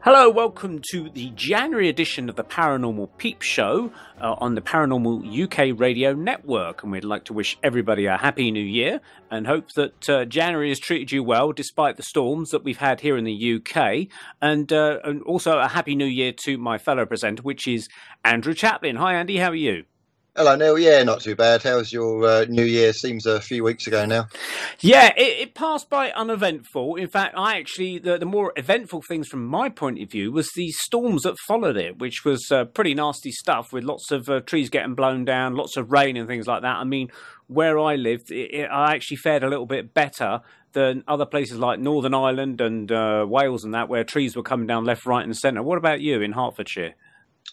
Hello, welcome to the January edition of the Paranormal Peep Show on the Paranormal UK Radio Network. And we'd like to wish everybody a happy new year and hope that January has treated you well despite the storms that we've had here in the UK. And also a happy new year to my fellow presenter, which is Andrew Chaplin. Hi, Andy, how are you? Hello, Neil. Yeah, not too bad. How's your New Year? Seems a few weeks ago now. Yeah, it passed by uneventful. In fact, the more eventful things from my point of view was the storms that followed it, which was pretty nasty stuff with lots of trees getting blown down, lots of rain and things like that. I mean, where I lived, I actually fared a little bit better than other places like Northern Ireland and Wales and that, where trees were coming down left, right and centre. What about you in Hertfordshire?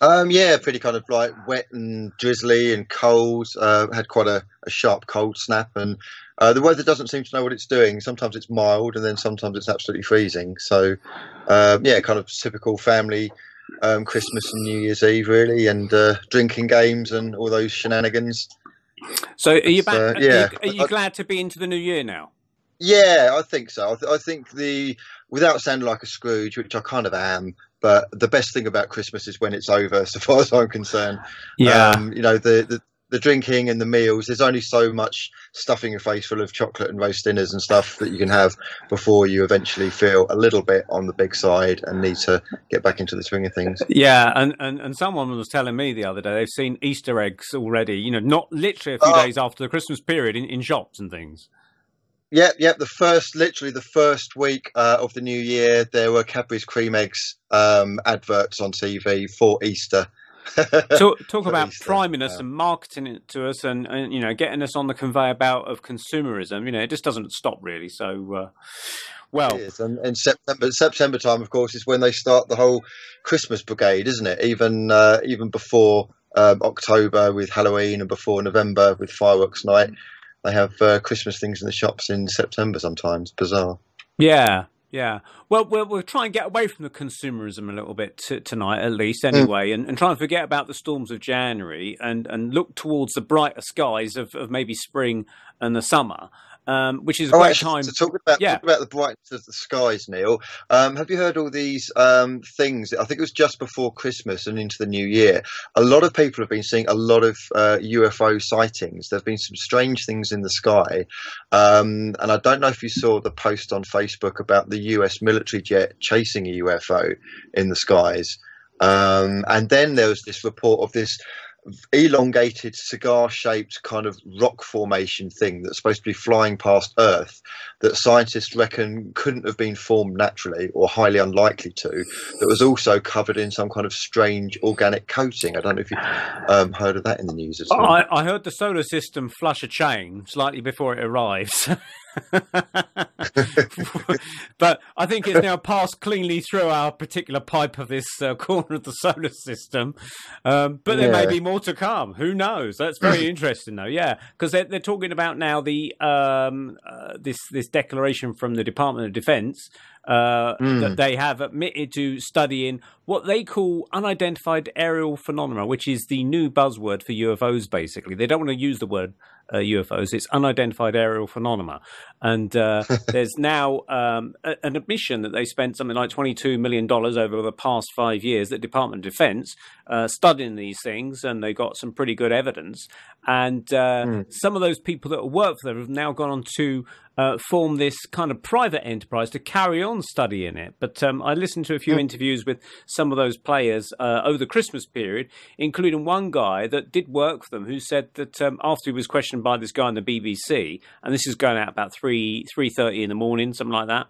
Yeah, pretty kind of like wet and drizzly and cold. Had quite a sharp cold snap, and the weather doesn't seem to know what it's doing. Sometimes it's mild, and then sometimes it's absolutely freezing. So, yeah, kind of typical family Christmas and New Year's Eve, really, and drinking games and all those shenanigans. So, are you back? Yeah, are you glad to be into the new year now? Yeah, I think so. I think without sounding like a Scrooge, which I kind of am, but the best thing about Christmas is when it's over, so far as I'm concerned. Yeah. The drinking and the meals, there's only so much stuffing your face full of chocolate and roast dinners and stuff that you can have before you eventually feel a little bit on the big side and need to get back into the swing of things. Yeah, and someone was telling me the other day they've seen Easter eggs already, not literally a few days after the Christmas period in shops and things. Yep. Literally the first week of the new year, there were Cadbury's cream eggs adverts on TV for Easter. Talk about Easter. Priming us and marketing it to us, and getting us on the conveyor belt of consumerism. It just doesn't stop really. So, well, it is. And September time, of course, is when they start the whole Christmas brigade, isn't it? Even before October with Halloween, and before November with fireworks night. They have Christmas things in the shops in September sometimes. Bizarre. Yeah. Well, we'll try and get away from the consumerism a little bit tonight, at least, anyway, and try and forget about the storms of January and look towards the brighter skies of maybe spring and the summer, which is a great time. To talk about the brightness of the skies, Neil. Have you heard all these things? I think it was just before Christmas and into the new year. A lot of people have been seeing a lot of UFO sightings. There have been some strange things in the sky. And I don't know if you saw the post on Facebook about the US military jet chasing a UFO in the skies. And then there was this report of this elongated cigar-shaped kind of rock formation thing that's supposed to be flying past Earth that scientists reckon couldn't have been formed naturally or highly unlikely to, that was also covered in some kind of strange organic coating. I don't know if you heard of that in the news at all. I heard the solar system flush a chain slightly before it arrives. But I think it's now passed cleanly through our particular pipe of this corner of the solar system. But there may be more to come. Who knows? That's very interesting, though. Yeah, because they're talking about now the this declaration from the Department of Defense that they have admitted to studying what they call unidentified aerial phenomena, which is the new buzzword for UFOs. Basically, they don't want to use the word UFOs. It's unidentified aerial phenomena, and there's now an admission that they spent something like $22 million over the past 5 years, the Department of Defense, studying these things, and they got some pretty good evidence. And some of those people that work for them have now gone on to form this kind of private enterprise to carry on studying it. But I listened to a few interviews with some of those players over the Christmas period, including one guy that did work for them who said that after he was questioned by this guy on the BBC, and this is going out about 3:30 in the morning, something like that.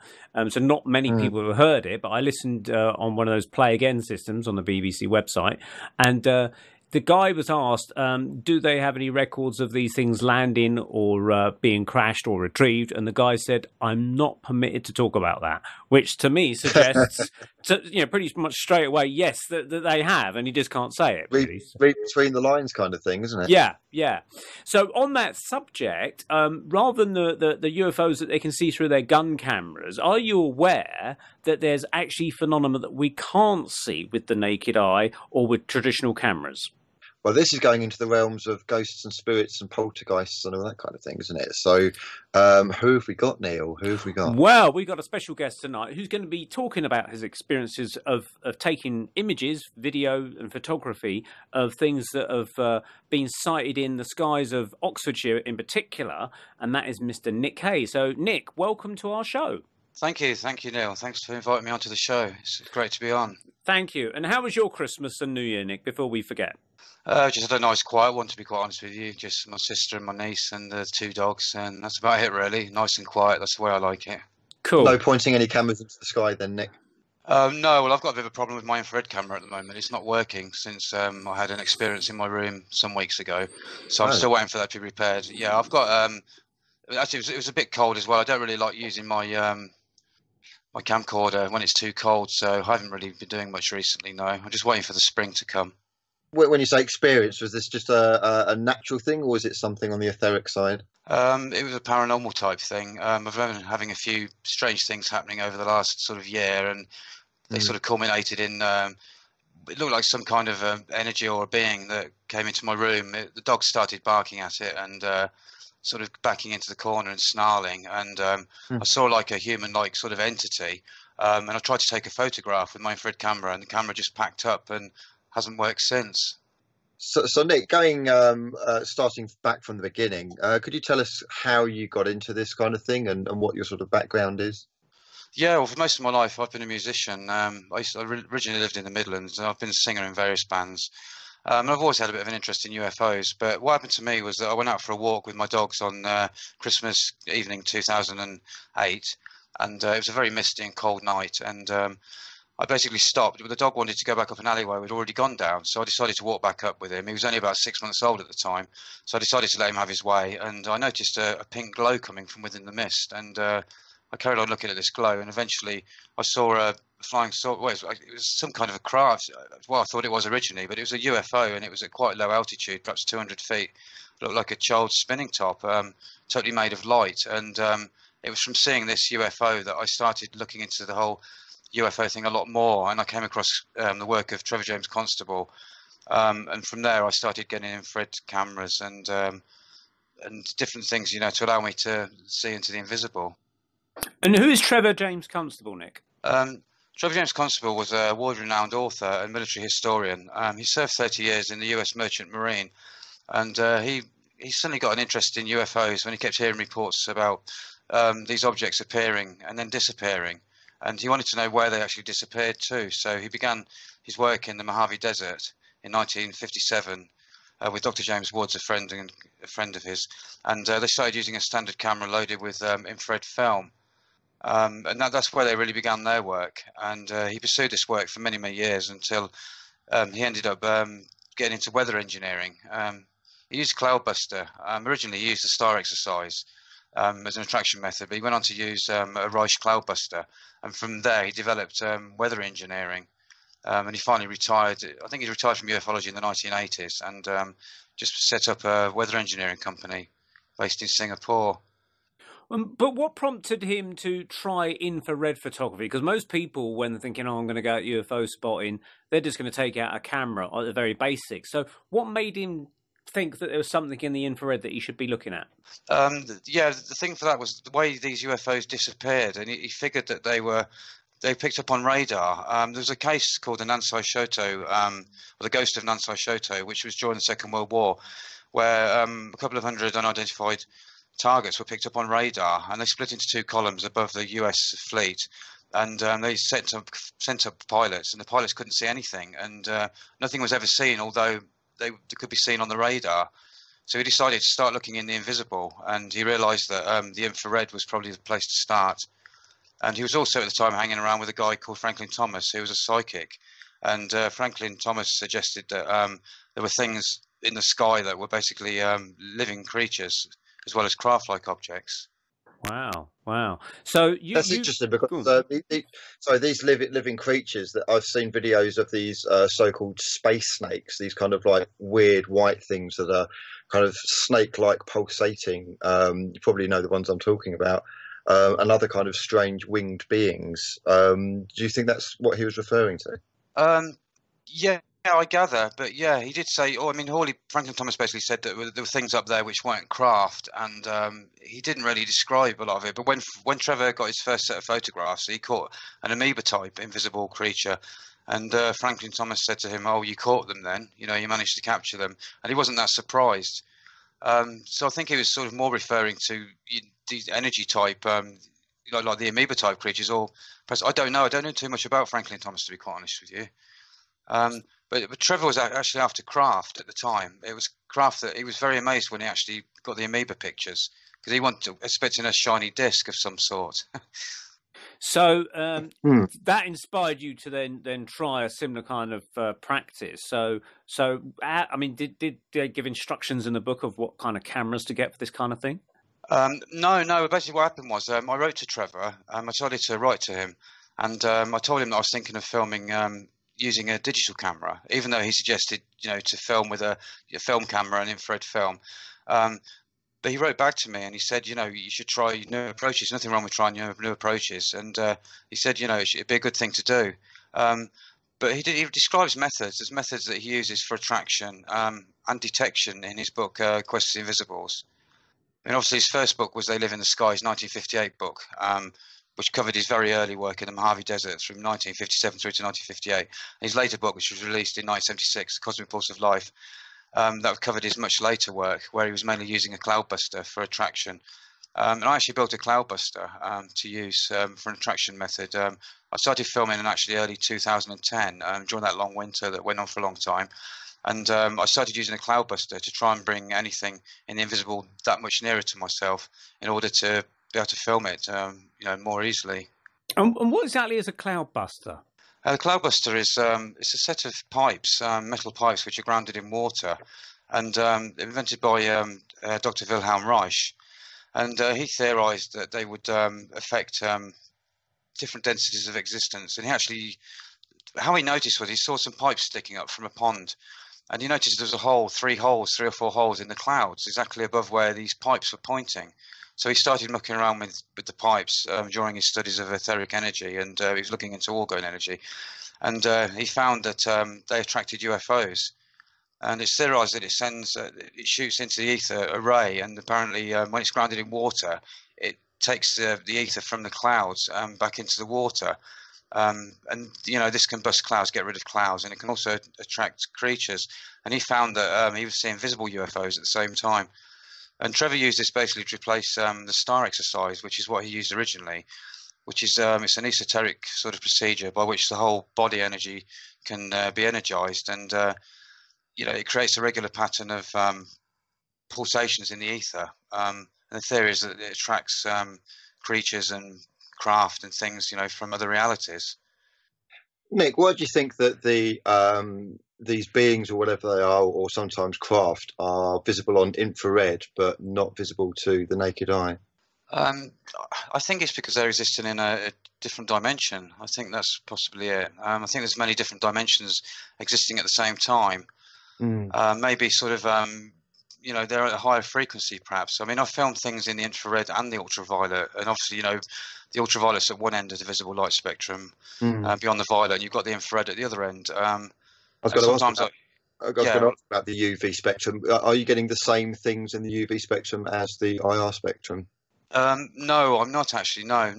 So not many people have heard it, but I listened on one of those play again systems on the BBC website, and the guy was asked, do they have any records of these things landing or being crashed or retrieved? And the guy said, I'm not permitted to talk about that, which to me suggests, pretty much straight away, yes, that they have, and he just can't say it. Really. Read between the lines kind of thing, isn't it? Yeah. So on that subject, rather than the UFOs that they can see through their gun cameras, are you aware that there's actually phenomena that we can't see with the naked eye or with traditional cameras? Well, this is going into the realms of ghosts and spirits and poltergeists and all that kind of thing, isn't it? So, who have we got, Neil? Who have we got? Well, we've got a special guest tonight who's going to be talking about his experiences of taking images, video and photography of things that have been sighted in the skies of Oxfordshire in particular, and that is Mr. Nick Hay. So, Nick, welcome to our show. Thank you, Neil. Thanks for inviting me onto the show. It's great to be on. Thank you. And how was your Christmas and New Year, Nick, before we forget? Just had a nice quiet one, to be quite honest with you. Just my sister and my niece and the 2 dogs, and that's about it, really. Nice and quiet. That's the way I like it. Cool. No pointing any cameras into the sky then, Nick? No, well, I've got a bit of a problem with my infrared camera at the moment. It's not working since I had an experience in my room some weeks ago. So I'm still waiting for that to be repaired. Yeah, I've got... actually, it was a bit cold as well. I don't really like using my camcorder when it's too cold, so I haven't really been doing much recently, no. I'm just waiting for the spring to come. When you say experience, was this just a natural thing, or was it something on the etheric side? It was a paranormal type thing. I've been having a few strange things happening over the last sort of year, and they sort of culminated in it looked like some kind of energy or a being that came into my room. The dog started barking at it and sort of backing into the corner and snarling, and I saw like a human-like sort of entity, and I tried to take a photograph with my infrared camera, and the camera just packed up and hasn't worked since. So Nick, starting back from the beginning, could you tell us how you got into this kind of thing and what your sort of background is? Yeah, well, for most of my life, I've been a musician. I originally lived in the Midlands, and I've been a singer in various bands. And I've always had a bit of an interest in UFOs, but what happened to me was that I went out for a walk with my dogs on Christmas evening 2008, and it was a very misty and cold night, and I basically stopped, but the dog wanted to go back up an alleyway we'd already gone down, so I decided to walk back up with him. He was only about 6 months old at the time, so I decided to let him have his way, and I noticed a pink glow coming from within the mist, and I carried on looking at this glow, and eventually I saw a flying saucer. Well, it was some kind of a craft. Well, I thought it was originally, but it was a UFO, and it was at quite low altitude, perhaps 200 feet. It looked like a child's spinning top, totally made of light. And it was from seeing this UFO that I started looking into the whole UFO thing a lot more, and I came across the work of Trevor James Constable, and from there I started getting infrared cameras and different things, to allow me to see into the invisible. And who is Trevor James Constable, Nick? Trevor James Constable was a world-renowned author and military historian. He served 30 years in the US Merchant Marine, and he suddenly got an interest in UFOs when he kept hearing reports about these objects appearing and then disappearing. And he wanted to know where they actually disappeared to. So he began his work in the Mojave Desert in 1957 with Dr. James Woods, a friend of his. And they started using a standard camera loaded with infrared film. And that's where they really began their work. And he pursued this work for many, many years until he ended up getting into weather engineering. He used Cloudbuster. Originally, he used the star exercise as an attraction method, but he went on to use a Reich Cloudbuster. And from there, he developed weather engineering. And he finally retired. I think he retired from ufology in the 1980s and just set up a weather engineering company based in Singapore. But what prompted him to try infrared photography? Because most people, when they're thinking, I'm going to go out UFO spotting, they're just going to take out a camera at the very basics. So what made him think that there was something in the infrared that he should be looking at? The thing for that was the way these UFOs disappeared, and he figured that they picked up on radar. There was a case called the Nansai Shoto, or the Ghost of Nansai Shoto, which was during the Second World War, where a couple of hundred unidentified targets were picked up on radar, and they split into 2 columns above the US fleet, and they sent up pilots, and the pilots couldn't see anything, and nothing was ever seen, although they could be seen on the radar. So he decided to start looking in the invisible, and he realized that the infrared was probably the place to start. And he was also at the time hanging around with a guy called Franklin Thomas, who was a psychic, and Franklin Thomas suggested that there were things in the sky that were basically living creatures as well as craft-like objects. Wow. So that's interesting because these living creatures that I've seen videos of these so-called space snakes, these kind of like weird white things that are kind of snake-like pulsating. You probably know the ones I'm talking about. And other kind of strange winged beings. Do you think that's what he was referring to? Yeah, Yeah, I gather, but yeah, he did say. Oh, I mean, Hawley Franklin Thomas basically said that there were things up there which weren't craft, and he didn't really describe a lot of it. But when Trevor got his first set of photographs, he caught an amoeba-type invisible creature, and Franklin Thomas said to him, "Oh, you caught them then? You know, you managed to capture them," and he wasn't that surprised. So I think he was sort of more referring to these energy type, like the amoeba-type creatures. Or perhaps I don't know. I don't know too much about Franklin Thomas, to be quite honest with you. Um, but Trevor was actually after craft at the time. It was craft that he was very amazed when he actually got the amoeba pictures, because he wanted expecting a shiny disc of some sort. So that inspired you to then try a similar kind of practice. So I mean, did they give instructions in the book of what kind of cameras to get for this kind of thing? No. Basically, what happened was I wrote to Trevor. I decided to write to him, and I told him that I was thinking of filming using a digital camera, even though he suggested, to film with a film camera and infrared film. But he wrote back to me and he said, you should try new approaches. Nothing wrong with trying new approaches. And he said, it'd be a good thing to do. But he describes methods as methods that he uses for attraction and detection in his book, Quest of the Invisibles. And obviously his first book was They Live in the Skies, 1958 book, which covered his very early work in the Mojave Desert from 1957 through to 1958. And his later book, which was released in 1976, The Cosmic Pulse of Life, that covered his much later work, where he was mainly using a cloudbuster for attraction. And I actually built a cloudbuster to use for an attraction method. I started filming in actually early 2010 during that long winter that went on for a long time. And I started using a cloudbuster to try and bring anything in the invisible that much nearer to myself in order to be able to film it, more easily. And what exactly is a cloudbuster? The cloudbuster is it's a set of pipes, metal pipes, which are grounded in water, and invented by Dr. Wilhelm Reich. And he theorized that they would affect different densities of existence. And how he noticed was he saw some pipes sticking up from a pond. And he noticed there was a hole, 3 or 4 holes in the clouds, exactly above where these pipes were pointing. So he started mucking around with the pipes during his studies of etheric energy, and he was looking into orgone energy. And he found that they attracted UFOs. And it's theorized that it shoots into the ether a ray, and apparently when it's grounded in water, it takes the ether from the clouds back into the water. And this can bust clouds, get rid of clouds, and it can also attract creatures. And he found that he was seeing visible UFOs at the same time. And Trevor used this basically to replace the star exercise, which is what he used originally, which is it's an esoteric sort of procedure by which the whole body energy can be energized, and it creates a regular pattern of pulsations in the ether. And the theory is that it attracts creatures and craft and things, from other realities. Nick, why do you think that these beings, or whatever they are, or sometimes craft, are visible on infrared but not visible to the naked eye? I think it's because they're existing in a different dimension. I think that's possibly it. I think there's many different dimensions existing at the same time. Maybe sort of, they're at a higher frequency, perhaps. I mean, I've filmed things in the infrared and the ultraviolet, and obviously, the ultraviolet's at one end of the visible light spectrum, beyond the violet, and you've got the infrared at the other end. I was going to ask about the UV spectrum. Are you getting the same things in the UV spectrum as the IR spectrum? No, I'm not actually. No.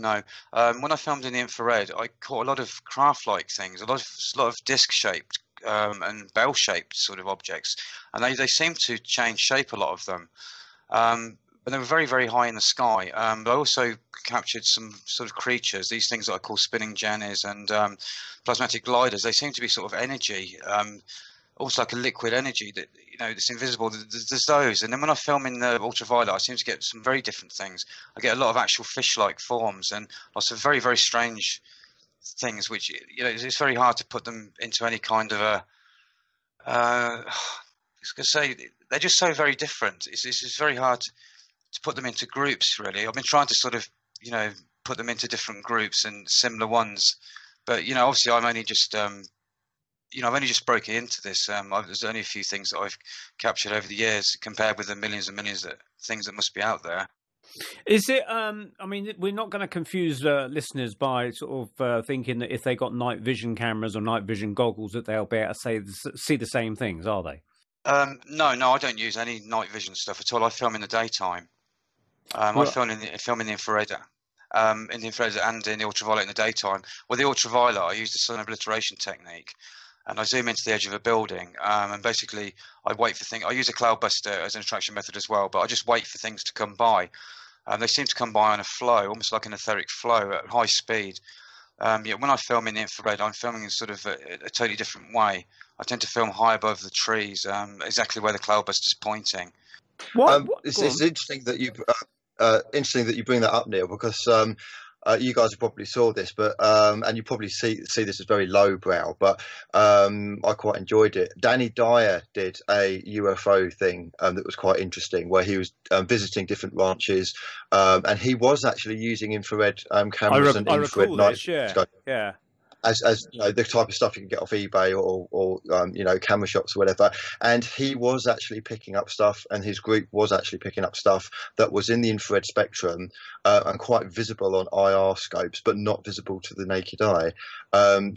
When I filmed in the infrared, I caught a lot of craft-like things, a lot of disc-shaped and bell-shaped sort of objects, and they seem to change shape, a lot of them. But they were very, very high in the sky. But I also captured some sort of creatures, these things that I call spinning jennies and plasmatic gliders. They seem to be sort of energy, almost like a liquid energy that, that's invisible. There's those. And then when I film in the ultraviolet, I seem to get some very different things. I get a lot of actual fish-like forms and lots of very, very strange things, which, it's very hard to put them into any kind of a... I was going to say, they're just so very different. It's very hard to put them into groups, really. I've been trying to sort of, put them into different groups and similar ones. But, obviously I'm only just... I've only just broken into this. There's only a few things that I've captured over the years compared with the millions and millions of things that must be out there. Is it? I mean, we're not going to confuse listeners by sort of thinking that if they got night vision cameras or night vision goggles, that they'll be able to see the same things, are they? No, I don't use any night vision stuff at all. I film in the daytime. I film in the infrared. In the infrared and in the ultraviolet in the daytime. Well, the ultraviolet, I use the sun obliteration technique, and I zoom into the edge of a building, and basically I wait for things. I use a cloudbuster as an attraction method as well, but I just wait for things to come by. They seem to come by on a flow, almost like an etheric flow at high speed. Yeah, when I film in the infrared, I'm filming in sort of a totally different way. I tend to film high above the trees, exactly where the cloudbuster's pointing. It's interesting that you bring that up, Neil, because you guys probably saw this, but and you probably see this as very lowbrow, but I quite enjoyed it. Danny Dyer did a UFO thing that was quite interesting, where he was visiting different ranches, and he was actually using infrared cameras and infrared night. Yeah. As you know, the type of stuff you can get off eBay or you know, camera shops or whatever. And he was actually picking up stuff, and his group was actually picking up stuff that was in the infrared spectrum and quite visible on IR scopes, but not visible to the naked eye.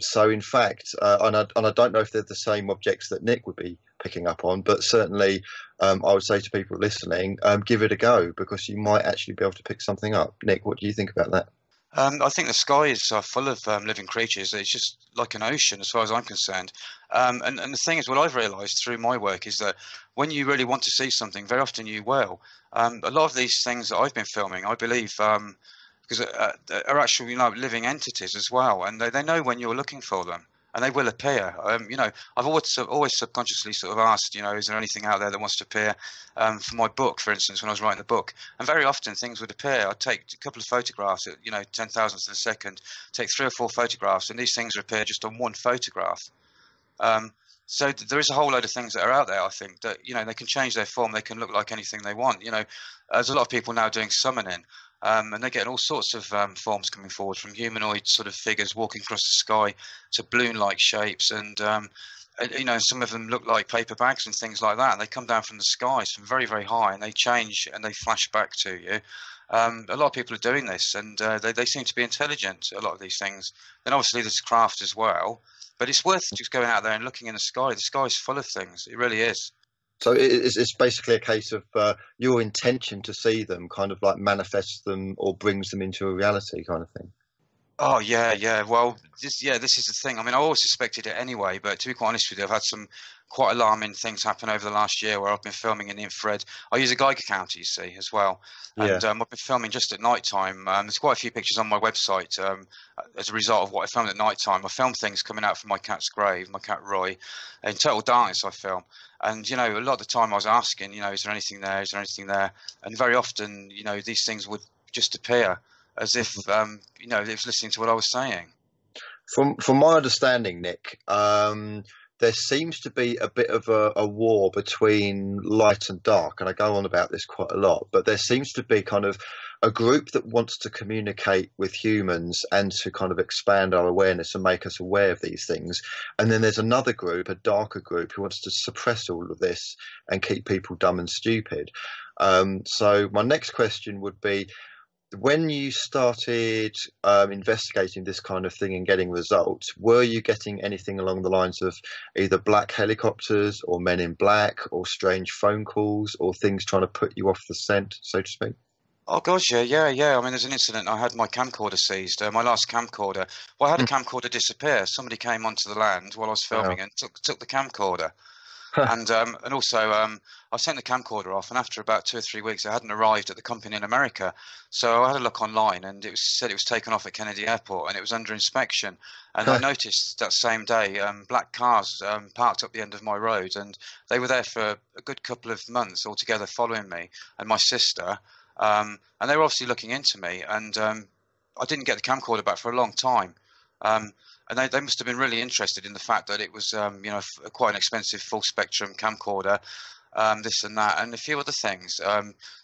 So in fact, and I don't know if they're the same objects that Nick would be picking up on, but certainly I would say to people listening, give it a go, because you might actually be able to pick something up. Nick, what do you think about that? I think the skies are full of living creatures. It's just like an ocean, as far as I'm concerned. And the thing is, what I've realised through my work is that when you really want to see something, very often you will. A lot of these things that I've been filming, I believe, because are actually, you know, living entities as well, and they know when you're looking for them. And they will appear. You know, I've always subconsciously sort of asked, you know, is there anything out there that wants to appear for my book, for instance, when I was writing the book? And very often things would appear. I'd take a couple of photographs at, you know, 10 thousandths of a second, take 3 or 4 photographs, and these things would appear just on one photograph. So there is a whole load of things that are out there, I think, that, you know, they can change their form. They can look like anything they want. You know, there's a lot of people now doing summoning. And they're getting all sorts of forms coming forward, from humanoid sort of figures walking across the sky to balloon-like shapes, and you know, some of them look like paper bags and things like that. And they come down from the skies from very, very high, and they change and they flash back to you. A lot of people are doing this, and they seem to be intelligent, a lot of these things. And obviously there's craft as well, but it's worth just going out there and looking in the sky. The sky is full of things. It really is. So it's basically a case of your intention to see them kind of like manifests them or brings them into a reality kind of thing. Oh, yeah. Well, this is the thing. I mean, I always suspected it anyway, but to be quite honest with you, I've had some quite alarming things happen over the last year where I've been filming in the infrared. I use a Geiger counter, you see, as well. And I've been filming just at night time. There's quite a few pictures on my website as a result of what I filmed at night time. I filmed things coming out from my cat's grave, my cat Roy. In total darkness, I film. And, you know, a lot of the time I was asking, you know, is there anything there? Is there anything there? And very often, you know, these things would just appear as if, you know, it was listening to what I was saying. From my understanding, Nick, there seems to be a bit of a war between light and dark, and I go on about this quite a lot, but there seems to be kind of a group that wants to communicate with humans and to kind of expand our awareness and make us aware of these things. And then there's another group, a darker group, who wants to suppress all of this and keep people dumb and stupid. So my next question would be, when you started investigating this kind of thing and getting results, were you getting anything along the lines of either black helicopters or men in black or strange phone calls or things trying to put you off the scent, so to speak? Oh, gosh, yeah. I mean, there's an incident. I had my camcorder seized, my last camcorder. Well, I had a camcorder disappear. Somebody came onto the land while I was filming and took the camcorder. And also, I sent the camcorder off, and after about 2 or 3 weeks, it hadn't arrived at the company in America. So I had a look online, and it said it was taken off at Kennedy Airport, and it was under inspection. And I noticed that same day, black cars parked up the end of my road, and they were there for a good couple of months altogether, following me and my sister. And they were obviously looking into me, and I didn't get the camcorder back for a long time. And they must have been really interested in the fact that it was, you know, quite an expensive full spectrum camcorder. this and that, and a few other things.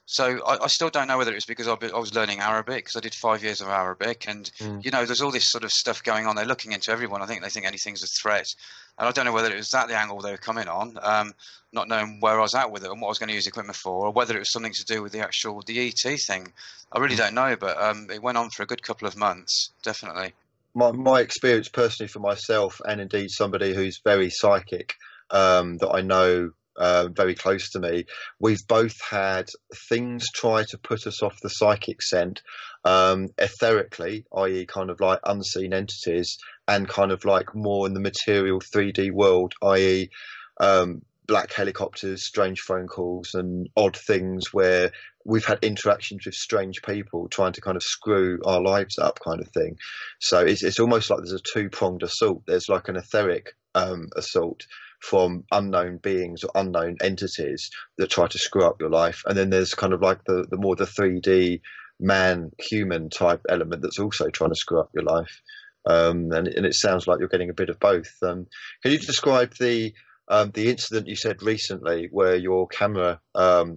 So I still don't know whether it was because I was learning Arabic, because I did 5 years of Arabic, and there's all this sort of stuff going on. They're looking into everyone. I think they think anything's a threat, and I don't know whether it was that the angle they were coming on, not knowing where I was at with it and what I was going to use the equipment for, or whether it was something to do with the ET thing. I really don't know, but it went on for a good couple of months, definitely. My experience personally for myself, and indeed somebody who's very psychic, that I know very close to me, we've both had things try to put us off the psychic scent, etherically, i.e. kind of like unseen entities, and kind of like more in the material 3D world, i.e. black helicopters, strange phone calls, and odd things where we've had interactions with strange people trying to kind of screw our lives up, kind of thing. So it's almost like there's a two-pronged assault. There's like an etheric assault from unknown beings or unknown entities that try to screw up your life, and then there's kind of like the more the 3D man-human type element that's also trying to screw up your life. And it sounds like you're getting a bit of both. Can you describe the incident you said recently where your camera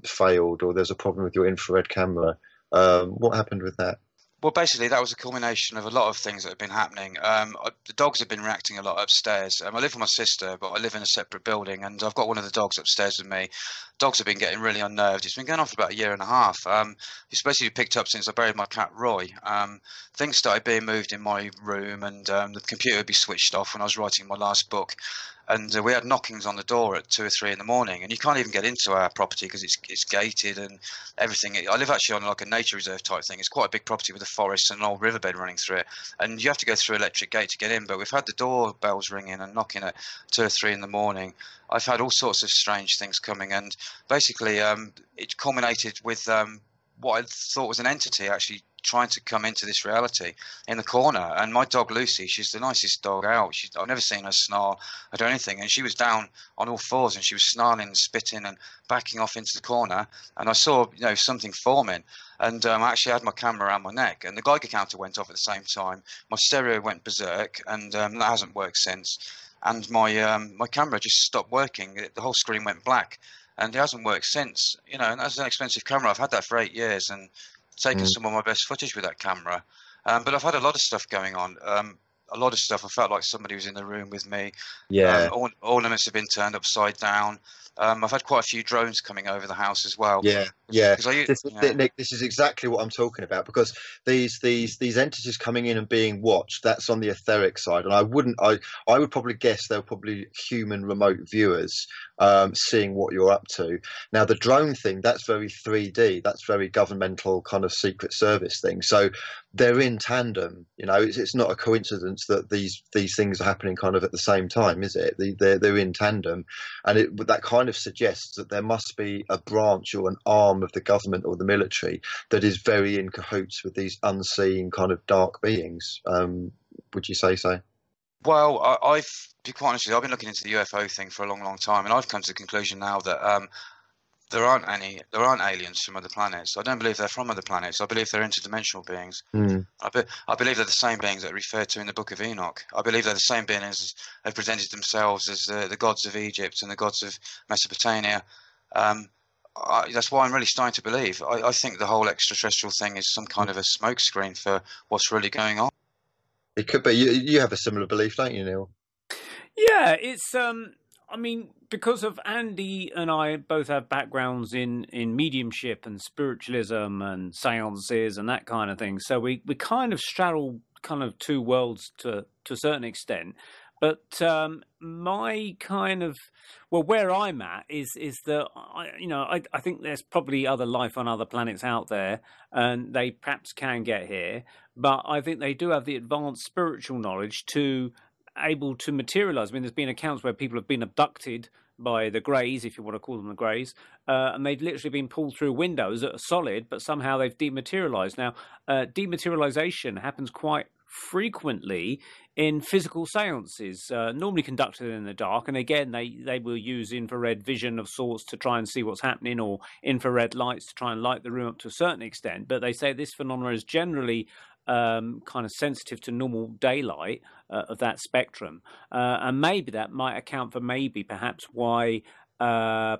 failed, or there's a problem with your infrared camera? What happened with that? Well, basically, that was a culmination of a lot of things that have been happening. The dogs have been reacting a lot upstairs. I live with my sister, but I live in a separate building, and I've got one of the dogs upstairs with me. Dogs have been getting really unnerved. It's been going on for about a year and a half. It's basically picked up since I buried my cat, Roy. Things started being moved in my room, and the computer would be switched off when I was writing my last book. And we had knockings on the door at 2 or 3 in the morning, and you can't even get into our property because it's gated and everything. I live actually on like a nature reserve type thing. It's quite a big property with a forest and an old riverbed running through it, and you have to go through an electric gate to get in. But we've had the doorbells ringing and knocking at 2 or 3 in the morning. I've had all sorts of strange things coming, and basically it culminated with what I thought was an entity actually trying to come into this reality in the corner. And my dog Lucy, she's the nicest dog out. I've never seen her snarl or do anything, and she was down on all fours and she was snarling and spitting and backing off into the corner, and I saw something forming, and I actually had my camera around my neck, and the Geiger counter went off at the same time. My stereo went berserk, and that hasn't worked since, and my camera just stopped working. The whole screen went black, and it hasn't worked since. And that's an expensive camera. I've had that for 8 years and taken some of my best footage with that camera. But I've had a lot of stuff going on. A lot of stuff. I felt like somebody was in the room with me. Yeah. Ornaments have been turned upside down. I've had quite a few drones coming over the house as well. Yeah. Nick, this is exactly what I'm talking about, because these entities coming in and being watched, that's on the etheric side, and I would probably guess they're probably human remote viewers seeing what you're up to. Now the drone thing, that's very 3D, that's very governmental kind of secret service thing. So they're in tandem. It's not a coincidence that these things are happening kind of at the same time, is it? They're in tandem, and that kind of suggests that there must be a branch or an arm of the government or the military that is very in cahoots with these unseen kind of dark beings. Would you say so? Well, to be quite honest with you, I've been looking into the UFO thing for a long, long time, and I've come to the conclusion now that there aren't aliens from other planets. I don't believe they're from other planets. I believe they're interdimensional beings. I believe they're the same beings that are referred to in the Book of Enoch. I believe they're the same beings that have presented themselves as the gods of Egypt and the gods of Mesopotamia. That's why I'm really starting to believe. I think the whole extraterrestrial thing is some kind of a smokescreen for what's really going on. It could be. You have a similar belief, don't you, Neil? Yeah, it's because of Andy and I both have backgrounds in mediumship and spiritualism and seances and that kind of thing. So we kind of straddle kind of two worlds to a certain extent. But my kind of, where I'm at is that I think there's probably other life on other planets out there, and they perhaps can get here. But I think they do have the advanced spiritual knowledge to able to materialize. I mean, there's been accounts where people have been abducted by the Greys, if you want to call them the Greys, and they've literally been pulled through windows that are solid, but somehow they've dematerialized. Now, dematerialization happens quite frequently in physical seances, normally conducted in the dark, and again they will use infrared vision of sorts to try and see what's happening, or infrared lights to try and light the room up to a certain extent. But they say this phenomenon is generally kind of sensitive to normal daylight of that spectrum, and maybe that might account for perhaps why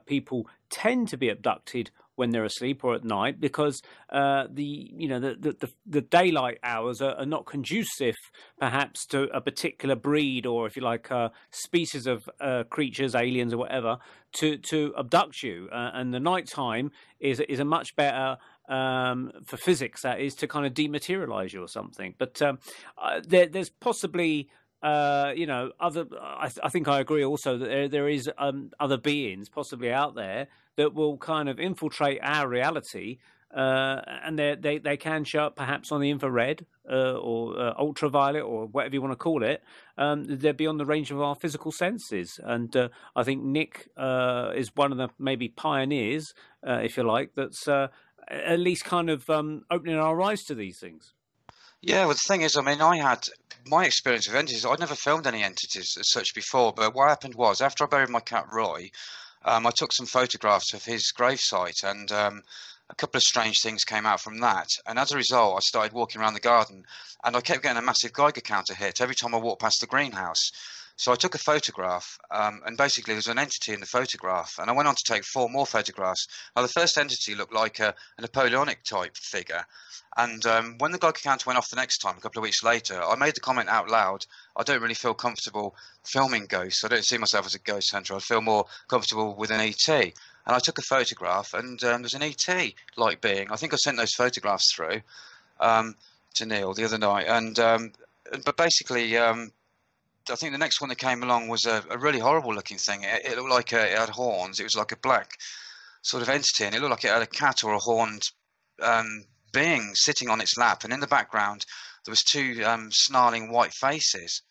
people tend to be abducted when they're asleep or at night, because the daylight hours are not conducive, perhaps, to a particular breed, or, if you like, species of creatures, aliens or whatever, to abduct you. And the nighttime is a much better, for physics, that is, to kind of dematerialize you or something. But there's possibly other. I think I agree also that there is other beings possibly out there that will kind of infiltrate our reality, and they can show up perhaps on the infrared or ultraviolet or whatever you want to call it. They're beyond the range of our physical senses, and I think Nick is one of the maybe pioneers, if you like, that's at least kind of opening our eyes to these things. Yeah, well, the thing is, I mean, I had my experience with entities. I'd never filmed any entities as such before, but what happened was, after I buried my cat Roy, I took some photographs of his gravesite, and a couple of strange things came out from that. And as a result, I started walking around the garden, and I kept getting a massive Geiger counter hit every time I walked past the greenhouse. So I took a photograph, and basically there was an entity in the photograph, and I went on to take 4 more photographs. Now, the first entity looked like a Napoleonic type figure. And when the Geiger counter went off the next time, a couple of weeks later, I made the comment out loud, I don't really feel comfortable filming ghosts. I don't see myself as a ghost hunter. I feel more comfortable with an ET. And I took a photograph, and there's an ET-like being. I think I sent those photographs through to Neil the other night. But basically, I think the next one that came along was a really horrible-looking thing. It looked like it had horns. It was like a black sort of entity, and it looked like it had a cat or a horned being sitting on its lap, and in the background there was 2 snarling white faces.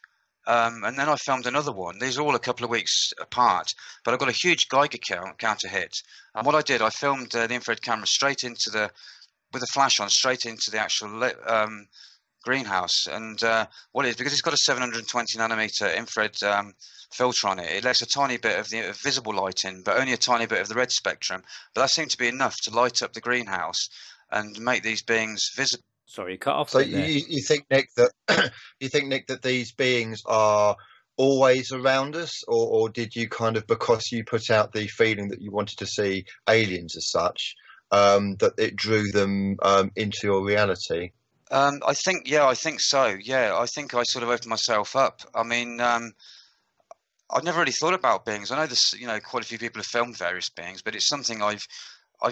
And then I filmed another one. These are all a couple of weeks apart, but I got a huge Geiger counter hit. And what I did, I filmed the infrared camera with a flash on, straight into the actual greenhouse. And what it is, because it's got a 720 nanometer infrared filter on it, it lets a tiny bit of the visible light in, but only a tiny bit of the red spectrum. But that seemed to be enough to light up the greenhouse and make these beings visible. Sorry, cut off. So you think, Nick, that these beings are always around us, or did you kind of, because you put out the feeling that you wanted to see aliens as such, that it drew them into your reality? I think so. Yeah, I think I sort of opened myself up. I mean, I've never really thought about beings. I know this, quite a few people have filmed various beings, but it's something I've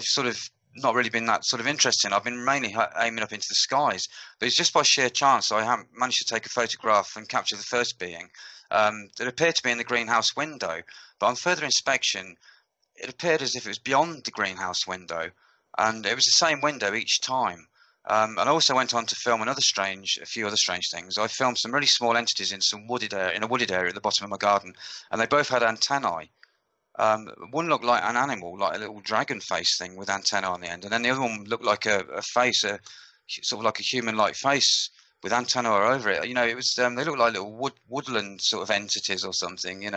sort of not really been that sort of interested in. I've been mainly aiming up into the skies, but it's just by sheer chance I haven't managed to take a photograph and capture the first being that appeared to be in the greenhouse window. But on further inspection, it appeared as if it was beyond the greenhouse window, and it was the same window each time. And I also went on to film a few other strange things. I filmed some really small entities in a wooded area at the bottom of my garden, and they both had antennae. One looked like an animal, like a little dragon face thing with antennae on the end, and then the other one looked like a face, sort of like a human-like face with antennae over it. It was they looked like little woodland sort of entities or something.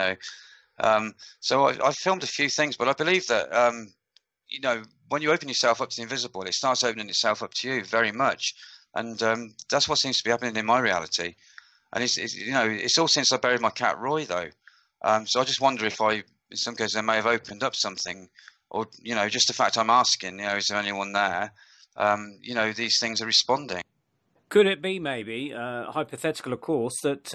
So I filmed a few things, but I believe that when you open yourself up to the invisible, it starts opening itself up to you very much, and that's what seems to be happening in my reality. And it's all since I buried my cat Roy, though. So I just wonder if in some cases, they may have opened up something, or just the fact I'm asking, is there anyone there? These things are responding. Could it be maybe hypothetical, of course, that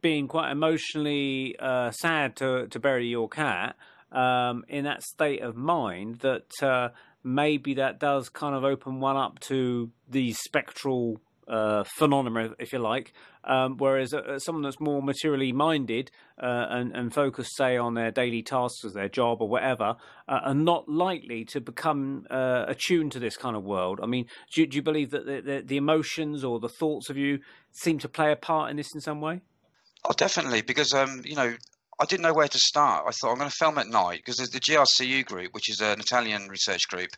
being quite emotionally sad to bury your cat, in that state of mind, that maybe that does kind of open one up to these spectral phenomena, if you like, whereas someone that's more materially minded and focused, say, on their daily tasks, as their job or whatever, are not likely to become attuned to this kind of world. I mean, do you believe that the emotions or the thoughts of you seem to play a part in this in some way? Oh, definitely, because I didn't know where to start. I thought I'm going to film at night, because there's the GRCU group, which is an Italian research group.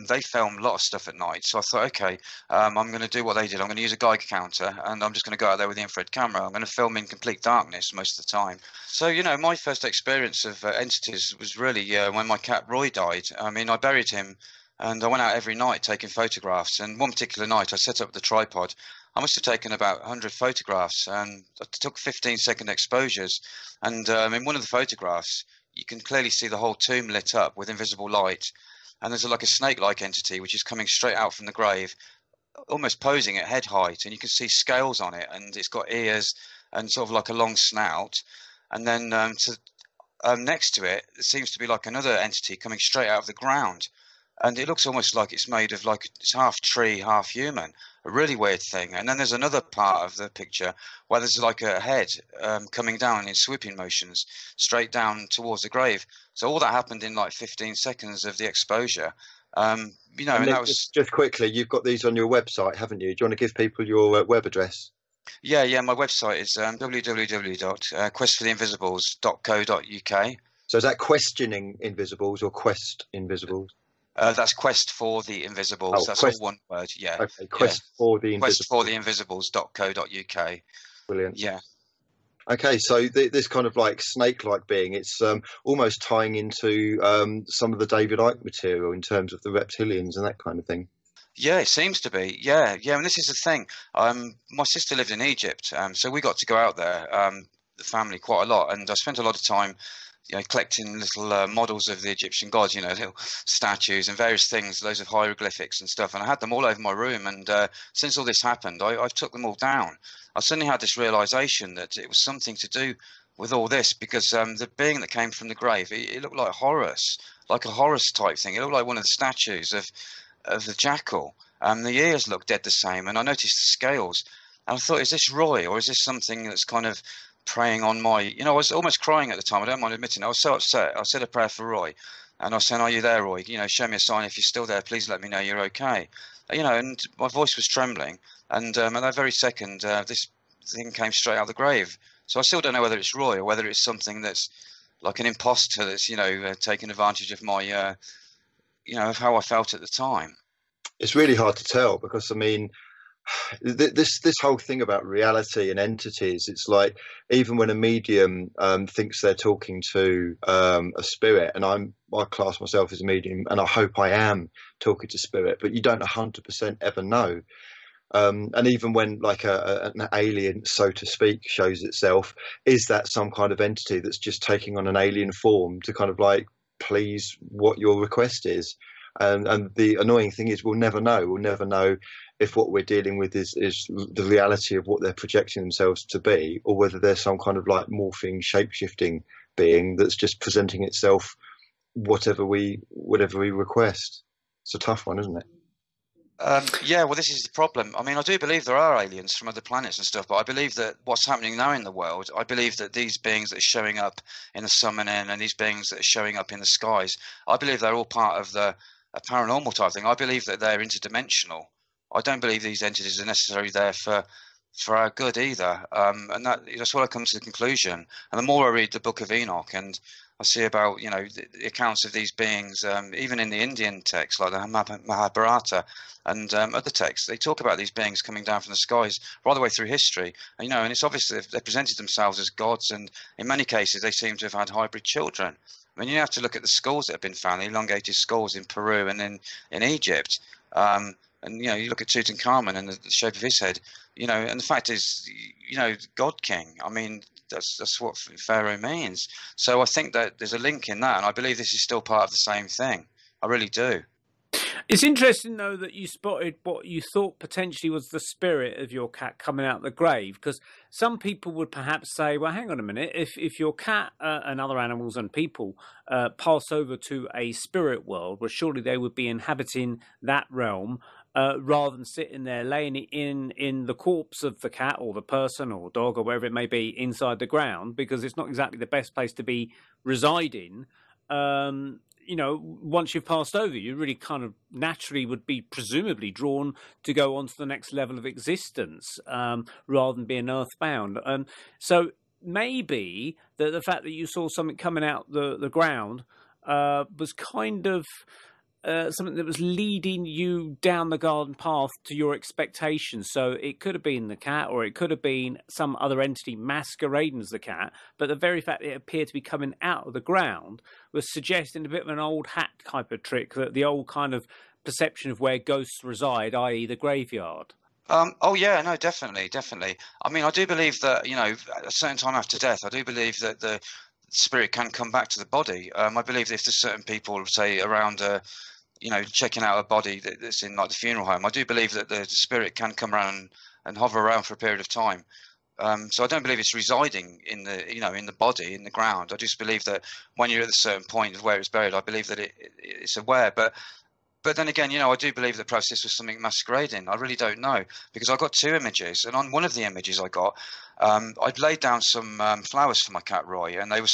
They film a lot of stuff at night. So I thought, okay, I'm going to do what they did. I'm going to use a Geiger counter, and I'm just going to go out there with the infrared camera. I'm going to film in complete darkness most of the time. So, my first experience of entities was really when my cat Roy died. I mean, I buried him, and I went out every night taking photographs. And one particular night, I set up the tripod. I must have taken about 100 photographs, and I took 15-second exposures. And in one of the photographs, you can clearly see the whole tomb lit up with invisible light. And there's like a snake-like entity which is coming straight out from the grave, almost posing at head height, and you can see scales on it, and it's got ears and sort of like a long snout. And then next to it, there seems to be like another entity coming straight out of the ground, and it looks almost like it's made of like it's half tree, half human. A really weird thing. And then there's another part of the picture where there's like a head coming down in swooping motions straight down towards the grave. So all that happened in like 15 seconds of the exposure. You know, and that was just quickly. You've got these on your website, haven't you? Do you want to give people your web address? Yeah. My website is www.questfortheinvisibles.co.uk. So is that questioning invisibles or quest invisibles? That's Quest for the Invisibles. Oh, that's quest, all one word. Yeah. Okay. Quest for the Invisibles. Questfortheinvisibles.co.uk. Brilliant. Yeah. Okay, so this kind of like snake-like being, it's almost tying into some of the David Icke material in terms of the reptilians and that kind of thing. Yeah, it seems to be. Yeah. And this is the thing. My sister lived in Egypt, so we got to go out there, the family, quite a lot, and I spent a lot of time, you know, collecting little models of the Egyptian gods, you know, little statues and various things, loads of hieroglyphics and stuff, and I had them all over my room. And since all this happened, I took them all down. I suddenly had this realization that it was something to do with all this, because the being that came from the grave, it looked like Horus, like a Horus type thing. It looked like one of the statues of the jackal. The ears looked dead the same, and I noticed the scales. And I thought, is this Roy, or is this something that's kind of preying on my, you know, I was almost crying at the time. I don't mind admitting, I was so upset. I said a prayer for Roy, and I was saying, are you there, Roy? You know, show me a sign if you're still there. Please let me know you're okay. You know, and my voice was trembling, and at that very second, this thing came straight out of the grave. So I still don't know whether it's Roy or whether it's something that's like an imposter that's, you know, taking advantage of my, you know, of how I felt at the time. It's really hard to tell, because I mean, this whole thing about reality and entities, it's like, even when a medium thinks they're talking to a spirit, and I class myself as a medium, and I hope I am talking to spirit, but you don't 100% ever know. And even when like an alien, so to speak, shows itself, is that some kind of entity that's just taking on an alien form to kind of like please what your request is? And the annoying thing is we'll never know. We'll never know if what we're dealing with is the reality of what they're projecting themselves to be, or whether there's some kind of like morphing, shape-shifting being that's just presenting itself whatever we request. It's a tough one, isn't it? Yeah, well, this is the problem. I mean, I do believe there are aliens from other planets and stuff, but I believe that what's happening now in the world, I believe that these beings that are showing up in the summoning and these beings that are showing up in the skies, I believe they're all part of a paranormal type thing. I believe that they're interdimensional. I don't believe these entities are necessarily there for our good either. And that's what I come to the conclusion. And the more I read the Book of Enoch, and I see about, you know, the accounts of these beings, even in the Indian texts like the Mahabharata and other texts, they talk about these beings coming down from the skies right the way through history. And, you know, and it's obvious that they presented themselves as gods, and in many cases they seem to have had hybrid children. I mean, you have to look at the skulls that have been found, the elongated skulls in Peru and in Egypt. And, you know, you look at Tutankhamun and the shape of his head, you know, and the fact is, you know, God King, I mean, that's what Pharaoh means. So I think that there's a link in that, and I believe this is still part of the same thing. I really do. It's interesting, though, that you spotted what you thought potentially was the spirit of your cat coming out of the grave, because some people would perhaps say, well, hang on a minute, if your cat and other animals and people pass over to a spirit world, well, surely they would be inhabiting that realm rather than sitting there laying it in the corpse of the cat or the person or dog or wherever it may be inside the ground, because it's not exactly the best place to be residing. You know, once you've passed over, you really kind of naturally would be presumably drawn to go on to the next level of existence rather than being earthbound. So maybe the fact that you saw something coming out the ground was kind of something that was leading you down the garden path to your expectations. So it could have been the cat, or it could have been some other entity masquerading as the cat, but the very fact that it appeared to be coming out of the ground was suggesting a bit of an old hat type of trick, that the old kind of perception of where ghosts reside, i.e. the graveyard. Oh yeah, no, definitely. I mean, I do believe that, you know, at a certain time after death, I do believe that the spirit can come back to the body. I believe that if there's certain people, say, around checking out a body that's in like the funeral home, I do believe that the spirit can come around and hover around for a period of time. So I don't believe it's residing in the body, in the ground. I just believe that when you're at a certain point of where it's buried, I believe that it's aware. But then again, I do believe that perhaps this was something masquerading. I really don't know, because I got 2 images, and on one of the images I got, I'd laid down some flowers for my cat Roy, and they were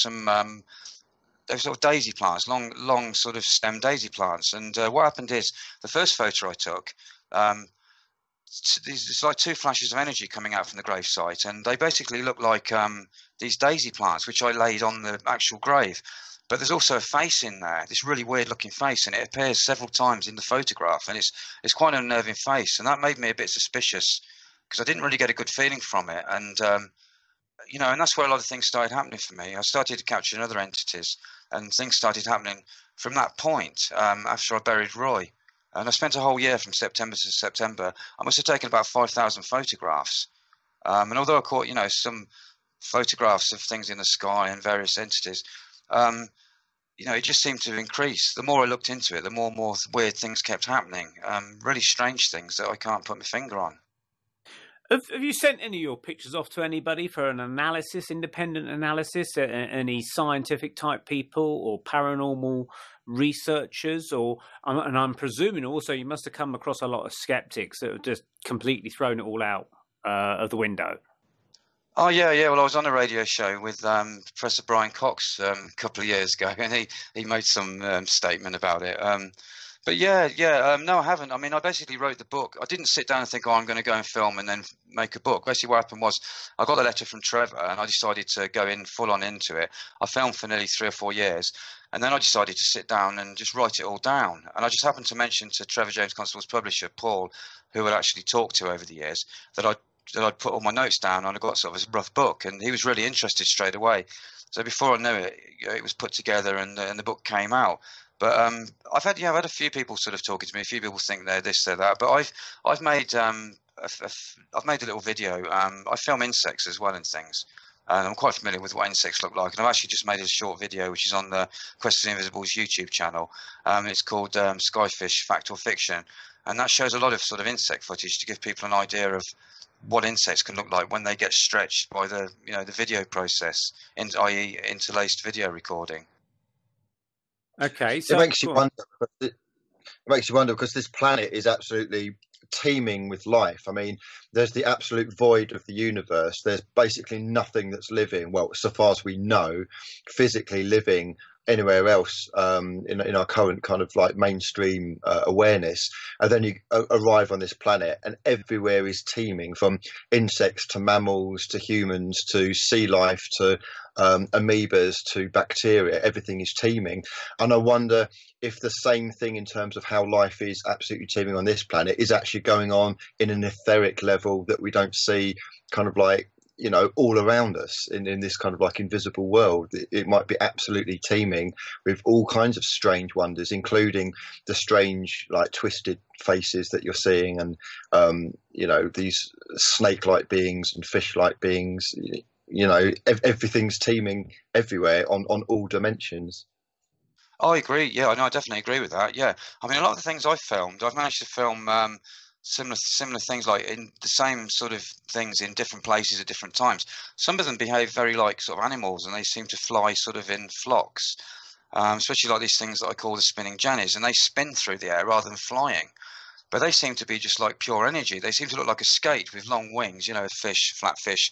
they were sort of daisy plants, long sort of stem daisy plants. And what happened is, the first photo I took, it's like 2 flashes of energy coming out from the gravesite, and they basically look like these daisy plants, which I laid on the actual grave. But there's also a face in there, this really weird looking face, and it appears several times in the photograph, and it's quite an unnerving face, and that made me a bit suspicious, because I didn't really get a good feeling from it. And and that's where a lot of things started happening for me. I started capturing other entities, and things started happening from that point, after I buried Roy. And I spent a whole year from September to September. I must have taken about 5,000 photographs. And although I caught, some photographs of things in the sky and various entities, it just seemed to increase. The more I looked into it, the more and more weird things kept happening. Really strange things that I can't put my finger on. Have you sent any of your pictures off to anybody for an analysis, independent analysis? Any scientific type people or paranormal researchers? And I'm presuming also you must have come across a lot of skeptics that have just completely thrown it all out of the window. Oh, yeah. Well, I was on a radio show with Professor Brian Cox a couple of years ago, and he made some statement about it. But no, I haven't. I mean, I basically wrote the book. I didn't sit down and think, I'm going to go and film and then make a book. Basically, what happened was I got a letter from Trevor, and I decided to go in full on into it. I filmed for nearly 3 or 4 years, and then I decided to sit down and just write it all down. And I just happened to mention to Trevor James Constable's publisher, Paul, who I'd actually talked to over the years, that I'd put all my notes down, and I got sort of a rough book, and he was really interested straight away. So before I knew it, it was put together, and the book came out. But I've had a few people sort of talking to me. A few people think they're this, they're that. But I've made I've made a little video. I film insects as well and things, and I'm quite familiar with what insects look like. And I've actually just made a short video, which is on the Quest of the Invisible's YouTube channel. It's called Skyfish Fact or Fiction, and that shows a lot of sort of insect footage to give people an idea of what insects can look like when they get stretched by the the video process, i.e. interlaced video recording. Okay, so it makes you wonder. It makes you wonder because this planet is absolutely teeming with life. I mean, there's the absolute void of the universe. There's basically nothing that's living, well, so far as we know, physically living anywhere else in our current kind of like mainstream awareness. And then you arrive on this planet, and everywhere is teeming, from insects to mammals to humans to sea life to amoebas to bacteria. Everything is teeming. And I wonder if the same thing in terms of how life is absolutely teeming on this planet is actually going on in an etheric level that we don't see, kind of like all around us in this kind of like invisible world. It might be absolutely teeming with all kinds of strange wonders, including the strange like twisted faces that you're seeing, and these snake-like beings and fish-like beings. Everything's teeming everywhere on all dimensions. I agree. Yeah, I definitely agree with that. Yeah, I mean, a lot of the things I've filmed, I've managed to film similar things, like in the same sort of things in different places at different times. Some of them behave very like sort of animals, and they seem to fly sort of in flocks, especially like these things that I call the spinning jennies, and they spin through the air rather than flying. But they seem to be just like pure energy. They seem to look like a skate with long wings, a fish, flat fish,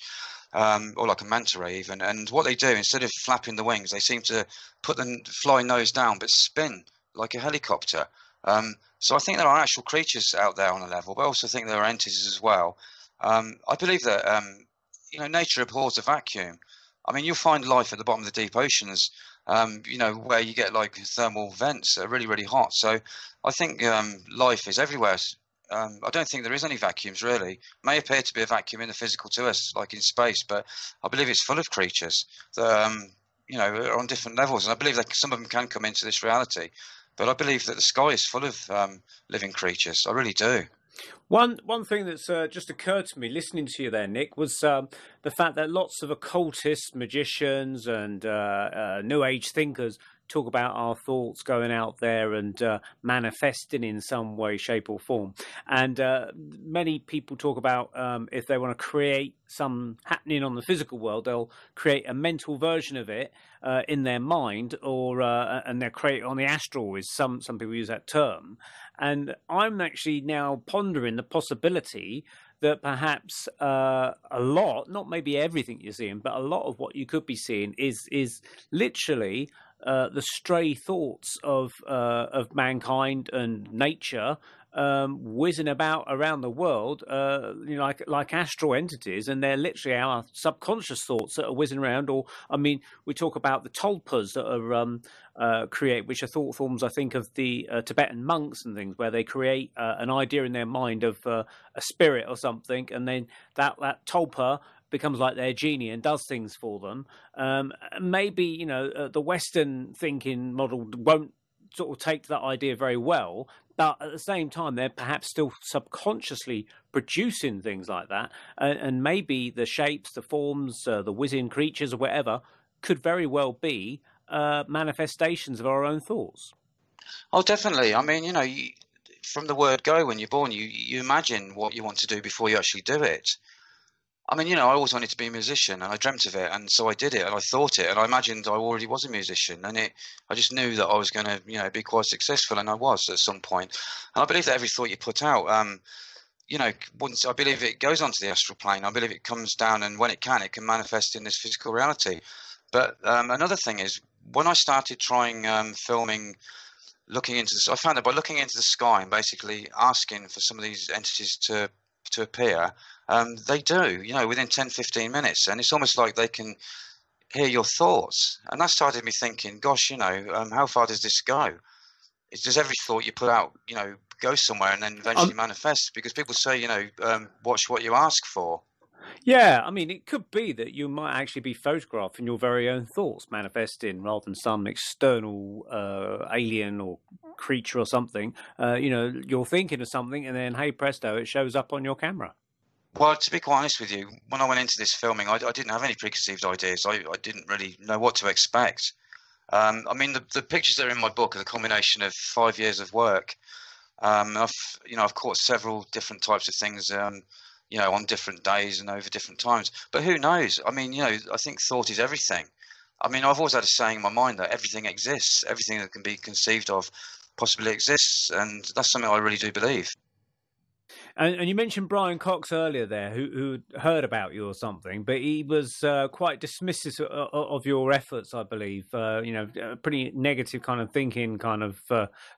or like a manta ray even. And what they do, instead of flapping the wings, they seem to put the flying nose down but spin like a helicopter. So I think there are actual creatures out there on a level, but I also think there are entities as well. I believe that nature abhors a vacuum. I mean, you'll find life at the bottom of the deep oceans, where you get like thermal vents that are really, really hot. So I think life is everywhere. I don't think there is any vacuums, really. It may appear to be a vacuum in the physical to us, like in space, but I believe it's full of creatures that are on different levels, and I believe that some of them can come into this reality. But I believe that the sky is full of living creatures. I really do. One thing that's just occurred to me listening to you there, Nick, was the fact that lots of occultists, magicians, and New Age thinkers talk about our thoughts going out there and manifesting in some way, shape, or form. And many people talk about if they want to create some happening on the physical world, they'll create a mental version of it in their mind, or and they'll create it on the astral. Is some people use that term, and I'm actually now pondering the possibility that perhaps a lot, not maybe everything you're seeing, but a lot of what you could be seeing is literally the stray thoughts of mankind and nature whizzing about around the world, like astral entities, and they're literally our subconscious thoughts that are whizzing around. Or, I mean, we talk about the tulpas that are which are thought forms, I think, of the Tibetan monks and things, where they create an idea in their mind of a spirit or something, and then that tulpa becomes like their genie and does things for them. Maybe the Western thinking model won't sort of take that idea very well, but at the same time they're perhaps still subconsciously producing things like that, and maybe the shapes, the forms, the whizzing creatures or whatever could very well be manifestations of our own thoughts. Oh, definitely. I mean, from the word go, when you're born, you imagine what you want to do before you actually do it. I mean, I always wanted to be a musician, and I dreamt of it, and so I did it, and I thought it, and I imagined I already was a musician, and I just knew that I was going to, be quite successful, and I was at some point. And I believe that every thought you put out, once I believe it goes onto the astral plane, I believe it comes down, and when it can manifest in this physical reality. But another thing is, when I started trying filming, I found that by looking into the sky and basically asking for some of these entities to appear, they do, within 10-15 minutes, and it's almost like they can hear your thoughts. And that started me thinking, gosh, how far does this go? Does every thought you put out, go somewhere and then eventually manifest? Because people say, watch what you ask for. Yeah, I mean, it could be that you might actually be photographing your very own thoughts manifesting rather than some external alien or creature or something. You're thinking of something and then, hey, presto, it shows up on your camera. Well, to be quite honest with you, when I went into this filming, I didn't have any preconceived ideas. I didn't really know what to expect. I mean, the pictures that are in my book are the combination of 5 years of work. I've caught several different types of things, on different days and over different times. But who knows? I mean, I think thought is everything. I mean, I've always had a saying in my mind that everything exists. Everything that can be conceived of possibly exists. And that's something I really do believe. And you mentioned Brian Cox earlier there, who heard about you or something, but he was quite dismissive of your efforts, I believe. A pretty negative kind of thinking kind of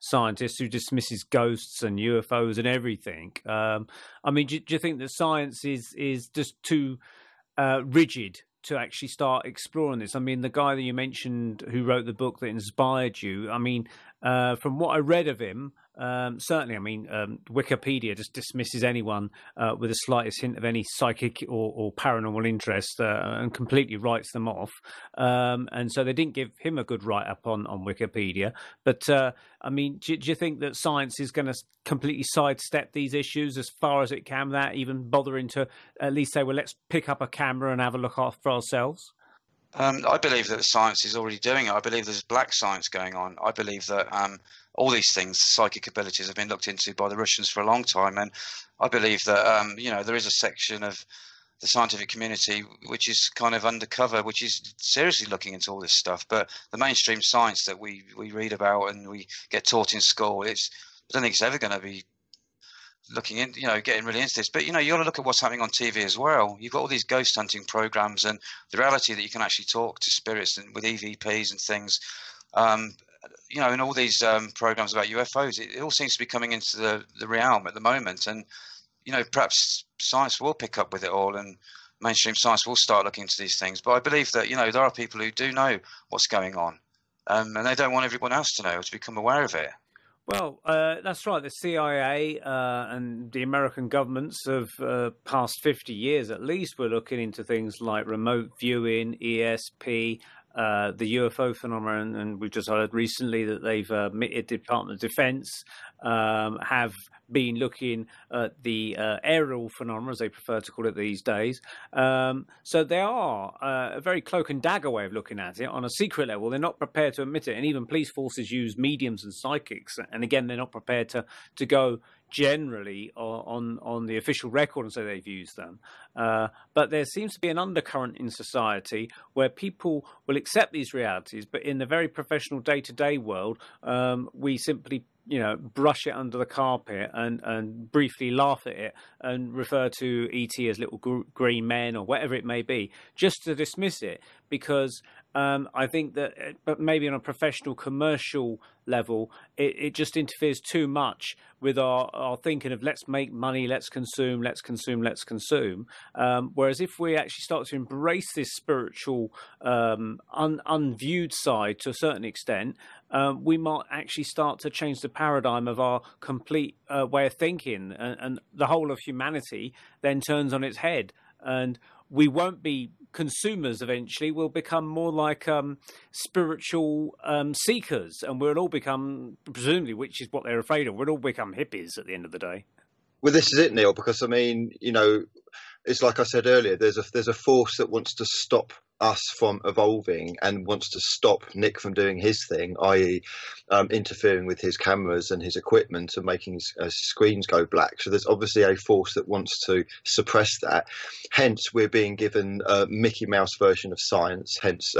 scientist who dismisses ghosts and UFOs and everything. I mean, do you think that science is just too rigid to actually start exploring this? I mean, the guy that you mentioned who wrote the book that inspired you, I mean, from what I read of him, certainly, I mean, Wikipedia just dismisses anyone with the slightest hint of any psychic or paranormal interest and completely writes them off. And so they didn't give him a good write-up on Wikipedia. But, I mean, do you think that science is going to completely sidestep these issues as far as it can, without even bothering to at least say, well, let's pick up a camera and have a look for ourselves? I believe that science is already doing it. I believe there's black science going on. I believe that all these things, psychic abilities, have been looked into by the Russians for a long time. And I believe that, there is a section of the scientific community which is kind of undercover, which is seriously looking into all this stuff. But the mainstream science that we read about and we get taught in school, I don't think it's ever going to be looking in, getting really into this. But, you got to look at what's happening on TV as well. You've got all these ghost hunting programs and the reality that you can actually talk to spirits and with EVPs and things, and all these programs about UFOs. It all seems to be coming into the realm at the moment. And, perhaps science will pick up with it all and mainstream science will start looking into these things. But I believe that, there are people who do know what's going on and they don't want everyone else to know or to become aware of it. Well, that's right. The CIA and the American governments of past 50 years at least were looking into things like remote viewing, ESP, the UFO phenomenon, and we've just heard recently that they've admitted Department of Defense have been looking at the aerial phenomena, as they prefer to call it these days. So they are a very cloak and dagger way of looking at it on a secret level. They're not prepared to admit it, and even police forces use mediums and psychics. And again, they're not prepared to go generally on the official record and say they've used them. But there seems to be an undercurrent in society where people will accept these realities, but in the very professional day-to-day world, we simply brush it under the carpet and briefly laugh at it and refer to ET as little green men or whatever it may be, just to dismiss it, because I think that, but maybe on a professional commercial level, it just interferes too much with our thinking of let's make money, let's consume. Whereas if we actually start to embrace this spiritual, unviewed side to a certain extent, we might actually start to change the paradigm of our complete way of thinking, and the whole of humanity then turns on its head, and we won't be consumers eventually. We'll become more like spiritual seekers, and we'll all become, presumably, which is what they're afraid of, we'll all become hippies at the end of the day. Well, this is it, Neil, because I mean, it's like I said earlier, there's a force that wants to stop us from evolving and wants to stop Nick from doing his thing, i.e. Interfering with his cameras and his equipment and making his screens go black. So there's obviously a force that wants to suppress that. Hence, we're being given a Mickey Mouse version of science, hence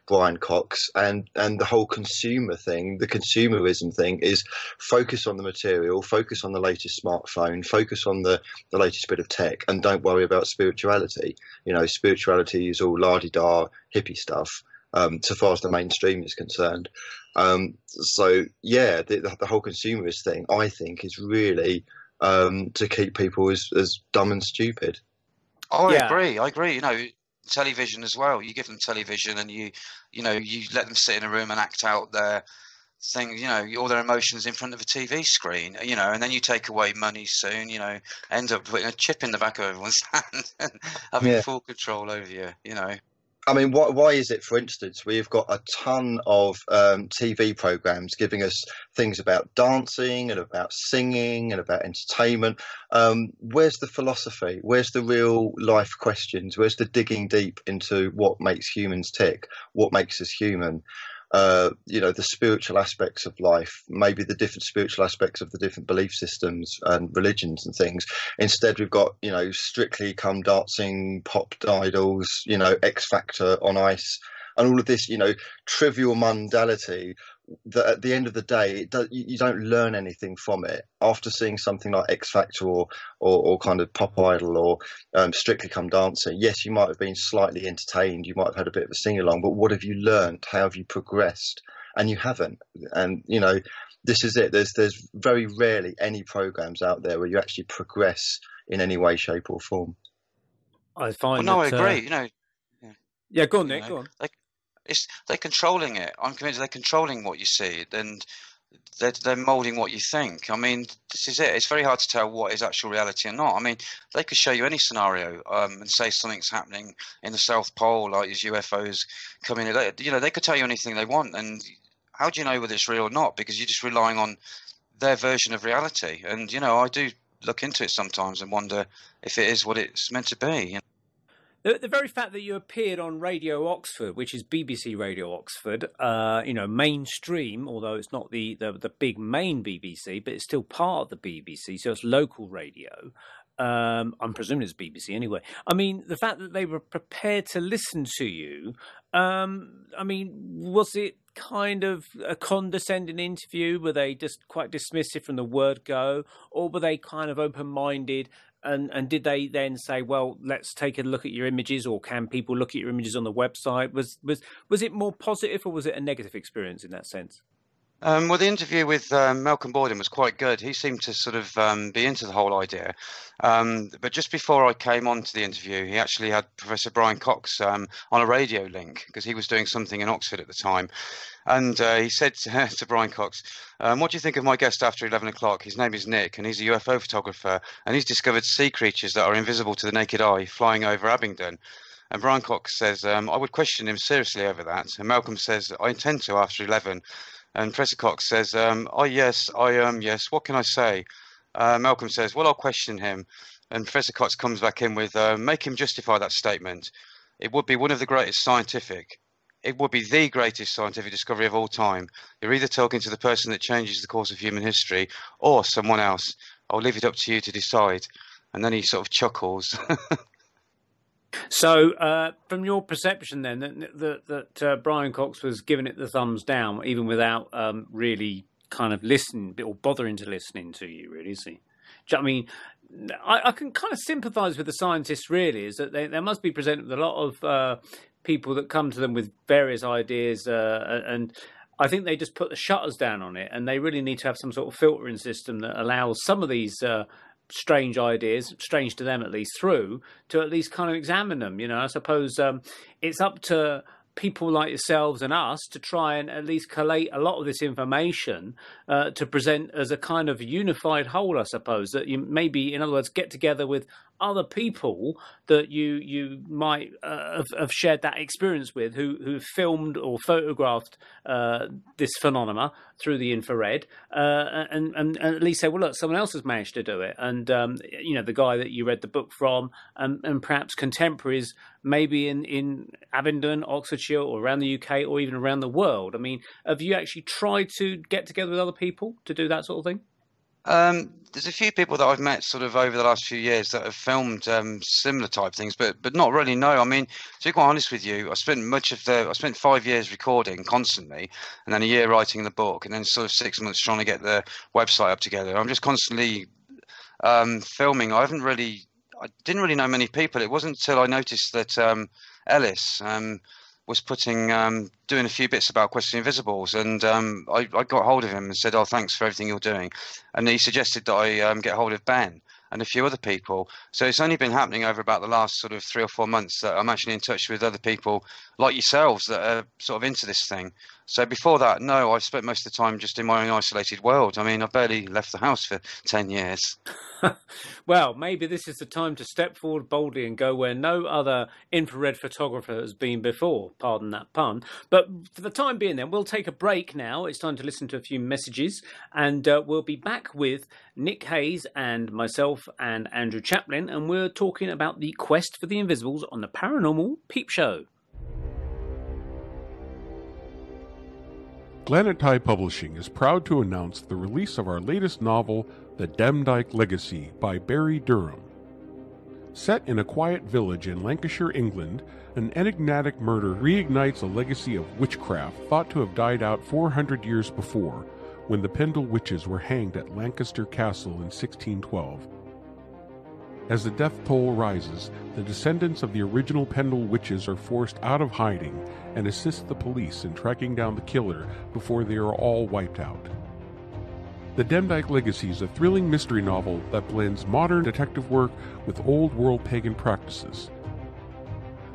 Brian Cox. And the whole consumer thing, the consumerism thing, is focus on the material, focus on the latest smartphone, focus on the latest bit of tech, and don't worry about spirituality. Spirituality is all la-di-da hippie stuff, so far as the mainstream is concerned. So yeah, the whole consumerist thing, I think, is really to keep people as dumb and stupid. I agree. Television as well. You give them television, and you let them sit in a room and act out their thing, all their emotions in front of a TV screen, and then you take away money soon, end up putting a chip in the back of everyone's hand and having full control over you. I mean, why is it, for instance, we've got a ton of TV programs giving us things about dancing and about singing and about entertainment. Where's the philosophy? Where's the real life questions? Where's the digging deep into what makes humans tick? What makes us human? The spiritual aspects of life, maybe the different spiritual aspects of the different belief systems and religions and things. Instead, we've got, Strictly Come Dancing, pop idols, X Factor on Ice, and all of this, trivial mundanity that at the end of the day, you don't learn anything from it. After seeing something like X Factor or kind of Pop Idol or Strictly Come Dancing, yes, you might have been slightly entertained, you might have had a bit of a sing-along, but what have you learned? How have you progressed? And you haven't. And, this is it. There's very rarely any programs out there where you actually progress in any way, shape or form. I find I agree, Yeah, go on, Nick, go on. They're controlling it. I'm convinced they're controlling what you see, and they're moulding what you think. I mean, this is it. It's very hard to tell what is actual reality or not. I mean, they could show you any scenario and say something's happening in the South Pole, like these UFOs coming in. They could tell you anything they want, and how do you know whether it's real or not? Because you're just relying on their version of reality. And I do look into it sometimes and wonder if it is what it's meant to be. The very fact that you appeared on Radio Oxford, which is BBC Radio Oxford, mainstream, although it's not the big main BBC, but it's still part of the BBC, so it's local radio. I'm presuming it's BBC anyway. I mean, the fact that they were prepared to listen to you, was it kind of a condescending interview? Were they just quite dismissive from the word go? Or were they kind of open-minded? And did they then say, well, let's take a look at your images, or can people look at your images on the website? Was it more positive, or was it a negative experience in that sense? Well, the interview with Malcolm Borden was quite good. He seemed to sort of be into the whole idea. But just before I came on to the interview, he actually had Professor Brian Cox on a radio link, because he was doing something in Oxford at the time. And he said to Brian Cox, what do you think of my guest after 11 o'clock? His name is Nick, and he's a UFO photographer, and he's discovered sea creatures that are invisible to the naked eye flying over Abingdon. And Brian Cox says, I would question him seriously over that. And Malcolm says, I intend to after 11. And Professor Cox says, oh, yes, yes, what can I say? Malcolm says, well, I'll question him. And Professor Cox comes back in with, make him justify that statement. It would be the greatest scientific discovery of all time. You're either talking to the person that changes the course of human history or someone else. I'll leave it up to you to decide. And then he sort of chuckles. So, from your perception then, that Brian Cox was giving it the thumbs down, even without really kind of listening or bothering to listening to you, really, is he? I mean, I can kind of sympathise with the scientists, really, is that they must be presented with a lot of people that come to them with various ideas, and I think they just put the shutters down on it, and they really need to have some sort of filtering system that allows some of these strange ideas, strange to them at least, through to at least kind of examine them. You know, I suppose it's up to people like yourselves and us to try and at least collate a lot of this information to present as a kind of unified whole, I suppose, that you maybe, in other words, get together with other people that you might have shared that experience with, who filmed or photographed this phenomena through the infrared, and at least say, well, look, someone else has managed to do it, and you know, the guy that you read the book from, and perhaps contemporaries, maybe in Abingdon, Oxfordshire, or around the UK, or even around the world. I mean, have you actually tried to get together with other people to do that sort of thing? There's a few people that I've met sort of over the last few years that have filmed similar type things, but not really. No, I mean, to be quite honest with you, I spent 5 years recording constantly, and then a year writing the book, and then sort of 6 months trying to get the website up together. I'm just constantly filming. I didn't really know many people. It wasn't until I noticed that Ellis was doing a few bits about Questing Invisibles, and I got hold of him and said, oh, thanks for everything you're doing. And he suggested that I get hold of Ben and a few other people. So it's only been happening over about the last sort of 3 or 4 months that I'm actually in touch with other people like yourselves that are sort of into this thing. So before that, no, I've spent most of the time just in my own isolated world. I mean, I barely left the house for 10 years. Well, maybe this is the time to step forward boldly and go where no other infrared photographer has been before. Pardon that pun. But for the time being then, we'll take a break now. It's time to listen to a few messages, and we'll be back with Nick Hayes and myself and Andrew Chaplin, and we're talking about the quest for the invisibles on the Paranormal Peep Show. Glenatye Publishing is proud to announce the release of our latest novel, The Demdike Legacy by Barry Durham. Set in a quiet village in Lancashire, England, an enigmatic murder reignites a legacy of witchcraft thought to have died out 400 years before, when the Pendle witches were hanged at Lancaster Castle in 1612. As the death toll rises, the descendants of the original Pendle witches are forced out of hiding and assist the police in tracking down the killer before they are all wiped out. The Demdike Legacy is a thrilling mystery novel that blends modern detective work with old-world pagan practices.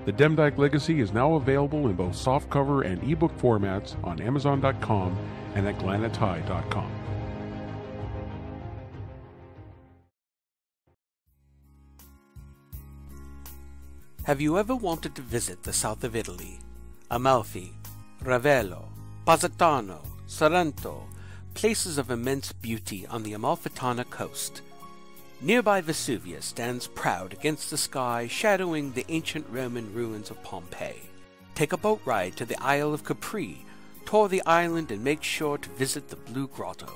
The Demdike Legacy is now available in both softcover and ebook formats on Amazon.com and at Glenatye.com. Have you ever wanted to visit the south of Italy? Amalfi, Ravello, Positano, Sorrento, places of immense beauty on the Amalfitana coast. Nearby Vesuvius stands proud against the sky, shadowing the ancient Roman ruins of Pompeii. Take a boat ride to the Isle of Capri, tour the island, and make sure to visit the Blue Grotto.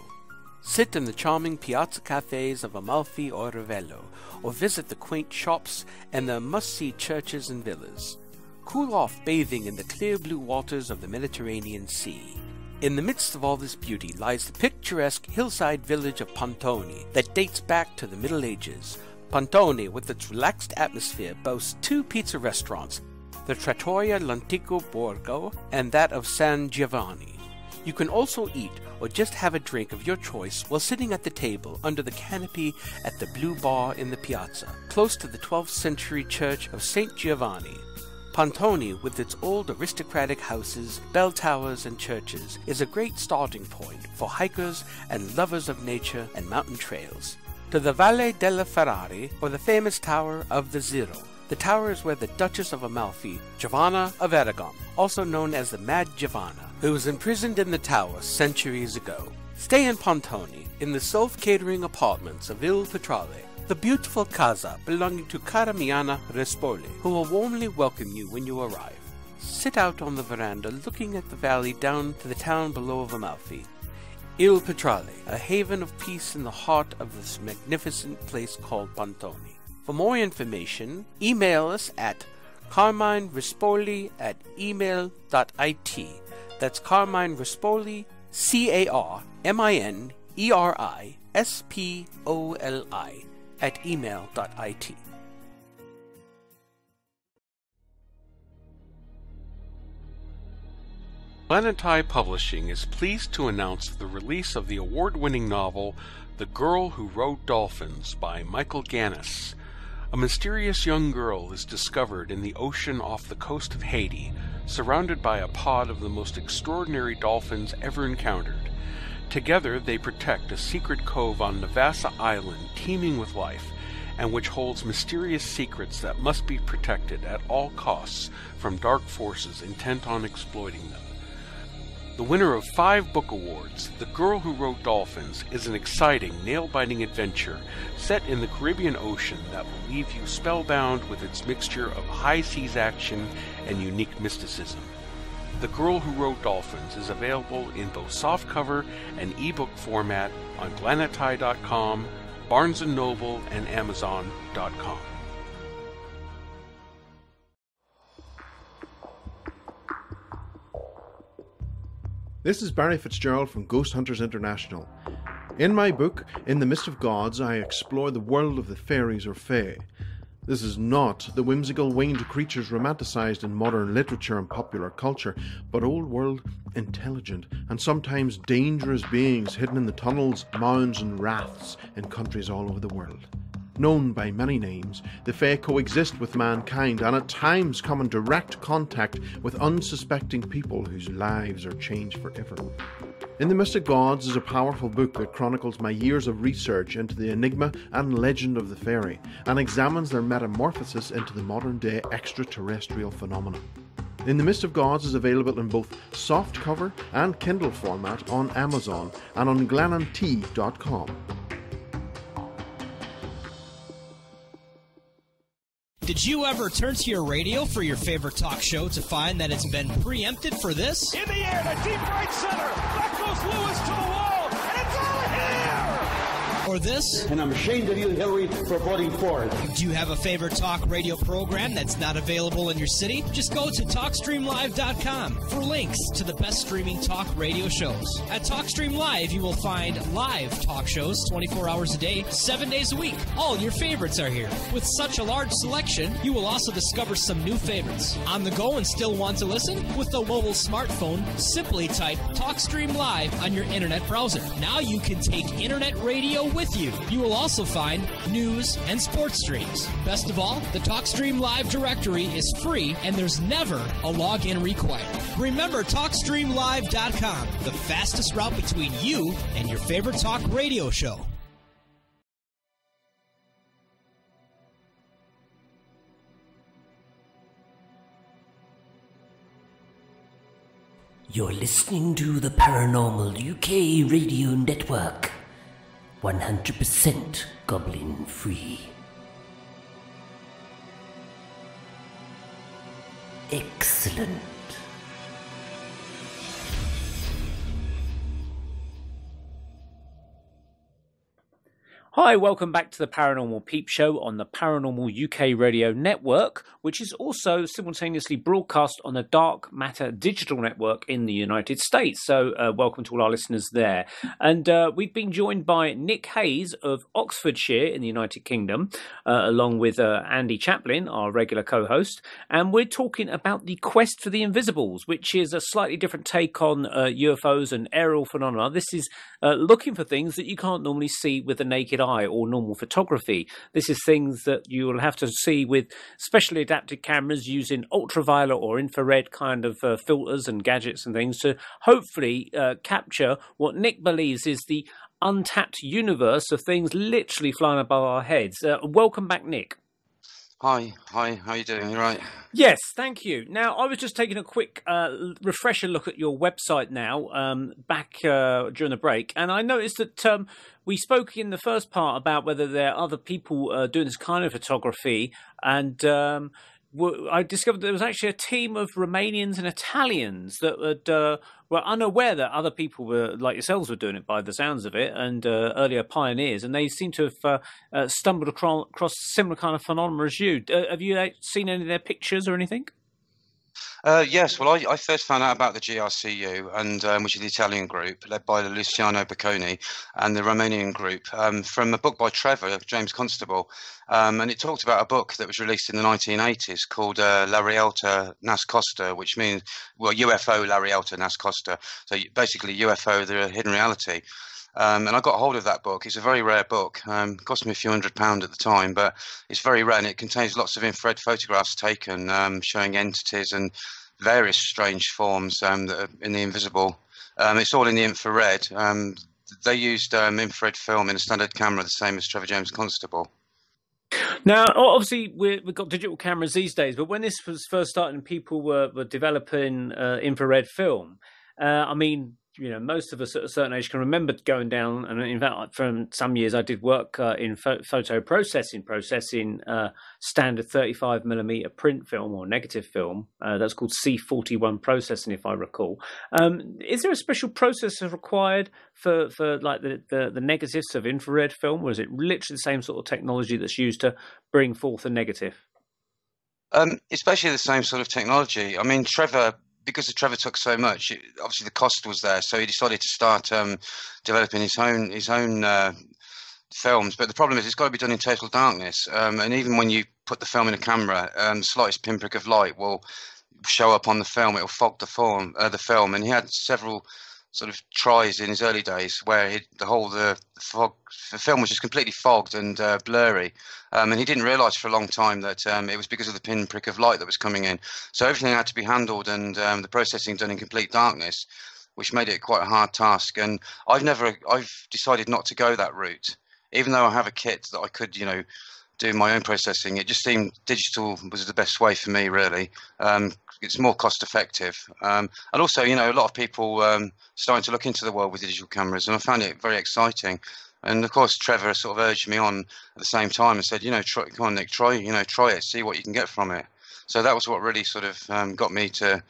Sit in the charming piazza cafes of Amalfi or Ravello, or visit the quaint shops and the must-see churches and villas. Cool off bathing in the clear blue waters of the Mediterranean Sea. In the midst of all this beauty lies the picturesque hillside village of Pontone that dates back to the Middle Ages. Pontone, with its relaxed atmosphere, boasts 2 pizza restaurants, the Trattoria L'Antico Borgo and that of San Giovanni. You can also eat or just have a drink of your choice while sitting at the table under the canopy at the Blue Bar in the piazza, close to the 12th century church of St. Giovanni. Pontone, with its old aristocratic houses, bell towers, and churches, is a great starting point for hikers and lovers of nature and mountain trails. To the Valle della Ferrari, or the famous Tower of the Zero. The tower is where the Duchess of Amalfi, Giovanna of Aragon, also known as the Mad Giovanna, who was imprisoned in the tower centuries ago. Stay in Pontoni, in the self-catering apartments of Il Petrale, the beautiful casa belonging to Carmiana Rispoli, who will warmly welcome you when you arrive. Sit out on the veranda looking at the valley down to the town below of Amalfi. Il Petrale, a haven of peace in the heart of this magnificent place called Pontoni. For more information, email us at carminerispoli@email.it. That's Carmine Rispoli, CarMinerispoli @email.it. Planetai Publishing is pleased to announce the release of the award-winning novel The Girl Who Rode Dolphins by Michael Ganis. A mysterious young girl is discovered in the ocean off the coast of Haiti, surrounded by a pod of the most extraordinary dolphins ever encountered. Together they protect a secret cove on Navassa Island teeming with life, and which holds mysterious secrets that must be protected at all costs from dark forces intent on exploiting them. The winner of 5 book awards, The Girl Who Rode Dolphins is an exciting, nail-biting adventure set in the Caribbean Ocean that will leave you spellbound with its mixture of high seas action and unique mysticism. The Girl Who Rode Dolphins is available in both softcover and ebook format on planetai.com, Barnes & Noble, and Amazon.com. This is Barry Fitzgerald from Ghost Hunters International. In my book, In the Mist of Gods, I explore the world of the fairies or fae. This is not the whimsical winged creatures romanticized in modern literature and popular culture, but old-world, intelligent, and sometimes dangerous beings hidden in the tunnels, mounds, and rafts in countries all over the world. Known by many names, the fae coexist with mankind and at times come in direct contact with unsuspecting people whose lives are changed forever. In the Mist of Gods is a powerful book that chronicles my years of research into the enigma and legend of the fairy and examines their metamorphosis into the modern-day extraterrestrial phenomenon. In the Mist of Gods is available in both softcover and Kindle format on Amazon and on glenandtea.com. Did you ever turn to your radio for your favorite talk show to find that it's been preempted for this? In the air to deep right center. Back goes Lewis to the wall. And it's out of here! Or this? And I'm ashamed of you, Hillary, for voting for it. Do you have a favorite talk radio program that's not available in your city? Just go to TalkStreamLive.com for links to the best streaming talk radio shows. At TalkStream Live, you will find live talk shows 24 hours a day, 7 days a week. All your favorites are here. With such a large selection, you will also discover some new favorites. On the go and still want to listen? With a mobile smartphone, simply type TalkStream Live on your internet browser. Now you can take internet radio with you. You will also find news and sports streams. Best of all, the TalkStream Live directory is free and there's never a login required. Remember TalkStreamLive.com, the fastest route between you and your favorite talk radio show. You're listening to the Paranormal UK Radio Network. 100% goblin free. Excellent. Hi, welcome back to the Paranormal Peep Show on the Paranormal UK Radio Network, which is also simultaneously broadcast on the Dark Matter Digital Network in the United States. So welcome to all our listeners there. And we've been joined by Nick Hayes of Oxfordshire in the United Kingdom, along with Andy Chaplin, our regular co-host. And we're talking about the Quest for the Invisibles, which is a slightly different take on UFOs and aerial phenomena. This is looking for things that you can't normally see with the naked eye or normal photography. This is things that you will have to see with specially adapted cameras using ultraviolet or infrared kind of filters and gadgets and things to hopefully capture what Nick believes is the untapped universe of things literally flying above our heads. Welcome back, Nick. Hi, how you doing? You right? Yes, thank you. Now, I was just taking a quick refresher look at your website now, back during the break, and I noticed that we spoke in the first part about whether there are other people doing this kind of photography, and I discovered there was actually a team of Romanians and Italians that were unaware that other people were like yourselves were doing it by the sounds of it, and earlier pioneers, and they seem to have stumbled across similar kind of phenomena as you. Have you seen any of their pictures or anything? Yes, well, I first found out about the GRCU, and which is the Italian group led by Luciano Bocconi, and the Romanian group from a book by Trevor James Constable, and it talked about a book that was released in the 1980s called La Realtà Nascosta, which means, well, UFO La Realtà Nascosta, so basically UFO, the hidden reality. And I got hold of that book. It's a very rare book. Cost me a few £100 at the time, but it's very rare, and it contains lots of infrared photographs taken showing entities and various strange forms that are in the invisible. It's all in the infrared. They used infrared film in a standard camera, the same as Trevor James Constable. Now, obviously, we've got digital cameras these days, but when this was first starting, people were developing infrared film. I mean, you know, most of us at a certain age can remember going down, and in fact, from some years I did work in photo processing standard 35mm print film or negative film. That's called C41 processing, if I recall. Is there a special process required for like the negatives of infrared film, or is it literally the same sort of technology that's used to bring forth a negative? Especially the same sort of technology. I mean, because Trevor took so much, obviously the cost was there, so he decided to start developing his own films. But the problem is it's got to be done in total darkness, and even when you put the film in a camera, the slightest pinprick of light will show up on the film. It will fog the film, and he had several sort of tries in his early days where the film was just completely fogged and blurry, and he didn't realise for a long time that it was because of the pinprick of light that was coming in. So everything had to be handled and the processing done in complete darkness, which made it quite a hard task. And I've decided not to go that route, even though I have a kit that I could, you know, do my own processing. It just seemed digital was the best way for me, really. It's more cost effective, and also, you know, a lot of people starting to look into the world with digital cameras, and I found it very exciting. And of course, Trevor sort of urged me on at the same time and said, you know, come on, Nick, try it, see what you can get from it. So that was what really sort of got me to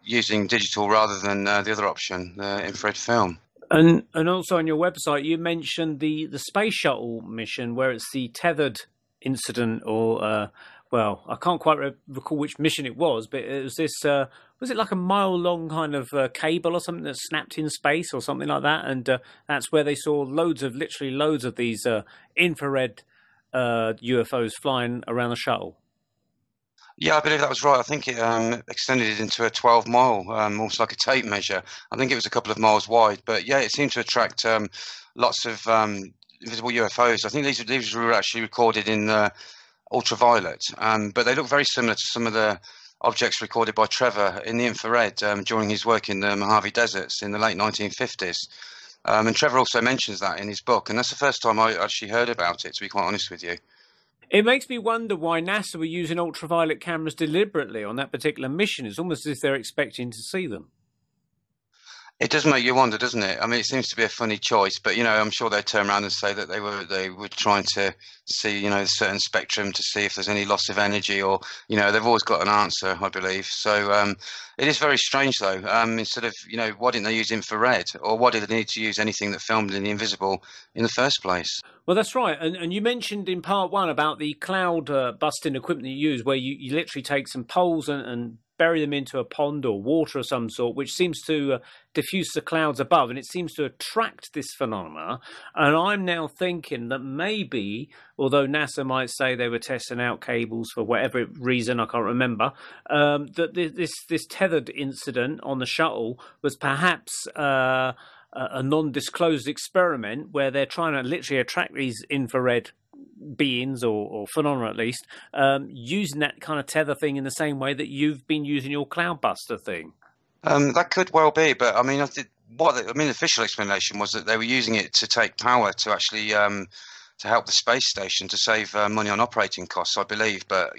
using digital rather than the other option, the infrared film. And also on your website, you mentioned the space shuttle mission, where it's the tethered incident, or well, I can't quite recall which mission it was, but it was this. Was it like a mile-long kind of cable or something that snapped in space or something like that? And that's where they saw literally loads of these infrared UFOs flying around the shuttle. Yeah, I believe that was right. I think it extended it into a 12-mile, almost like a tape measure. I think it was a couple of miles wide. But yeah, it seemed to attract lots of invisible UFOs. I think these were actually recorded in ultraviolet, but they look very similar to some of the objects recorded by Trevor in the infrared during his work in the Mojave deserts in the late 1950s. And Trevor also mentions that in his book, and that's the first time I actually heard about it, to be quite honest with you. It makes me wonder why NASA were using ultraviolet cameras deliberately on that particular mission. It's almost as if they're expecting to see them. It does make you wonder, doesn't it? I mean, it seems to be a funny choice, but, you know, I'm sure they'd turn around and say that they were trying to see, you know, a certain spectrum to see if there's any loss of energy, or, you know, they've always got an answer, I believe. So it is very strange, though. Instead of, you know, why didn't they use infrared, or why did they need to use anything that filmed in the invisible in the first place? Well, that's right. And you mentioned in part one about the cloud busting equipment you use, where you literally take some poles and bury them into a pond or water of some sort, which seems to diffuse the clouds above, and it seems to attract this phenomena. And I'm now thinking that maybe, although NASA might say they were testing out cables for whatever reason, I can't remember, that this tethered incident on the shuttle was perhaps a non-disclosed experiment where they're trying to literally attract these infrared beings or phenomena, at least, using that kind of tether thing in the same way that you've been using your cloudbuster thing. That could well be, but I mean, the official explanation was that they were using it to take power to actually to help the space station to save money on operating costs, I believe. But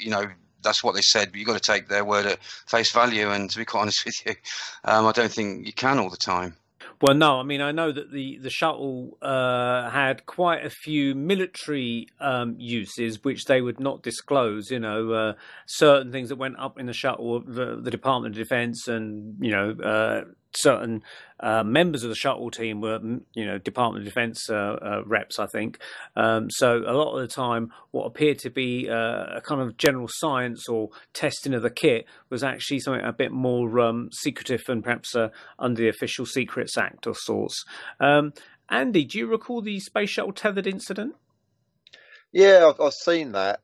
that's what they said. But you've got to take their word at face value. And to be quite honest with you, I don't think you can all the time. Well, no, I mean, I know that the shuttle had quite a few military uses, which they would not disclose, certain things that went up in the shuttle, the Department of Defense, and, certain members of the shuttle team were, Department of Defense reps, I think. So a lot of the time, what appeared to be a kind of general science or testing of the kit was actually something a bit more secretive and perhaps under the Official Secrets Act of sorts. Andy, do you recall the space shuttle tethered incident? Yeah, I've seen that.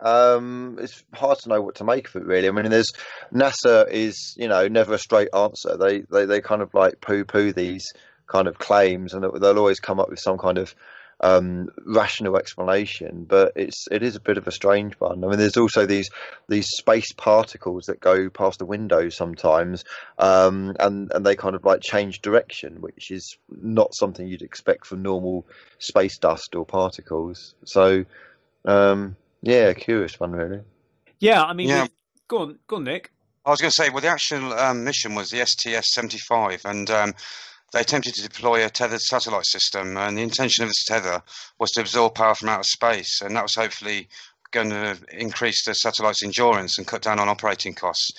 It's hard to know what to make of it, really. I mean, NASA is, never a straight answer. They kind of like poo-poo these kind of claims, and they'll always come up with some kind of rational explanation. But it is a bit of a strange one. I mean, there's also these space particles that go past the window sometimes, and they kind of like change direction, which is not something you'd expect from normal space dust or particles. So. Curious one, really. Yeah, I mean, go on, Nick. I was going to say, well, the actual mission was the STS-75, and they attempted to deploy a tethered satellite system, and the intention of this tether was to absorb power from outer space, and that was hopefully going to increase the satellite's endurance and cut down on operating costs.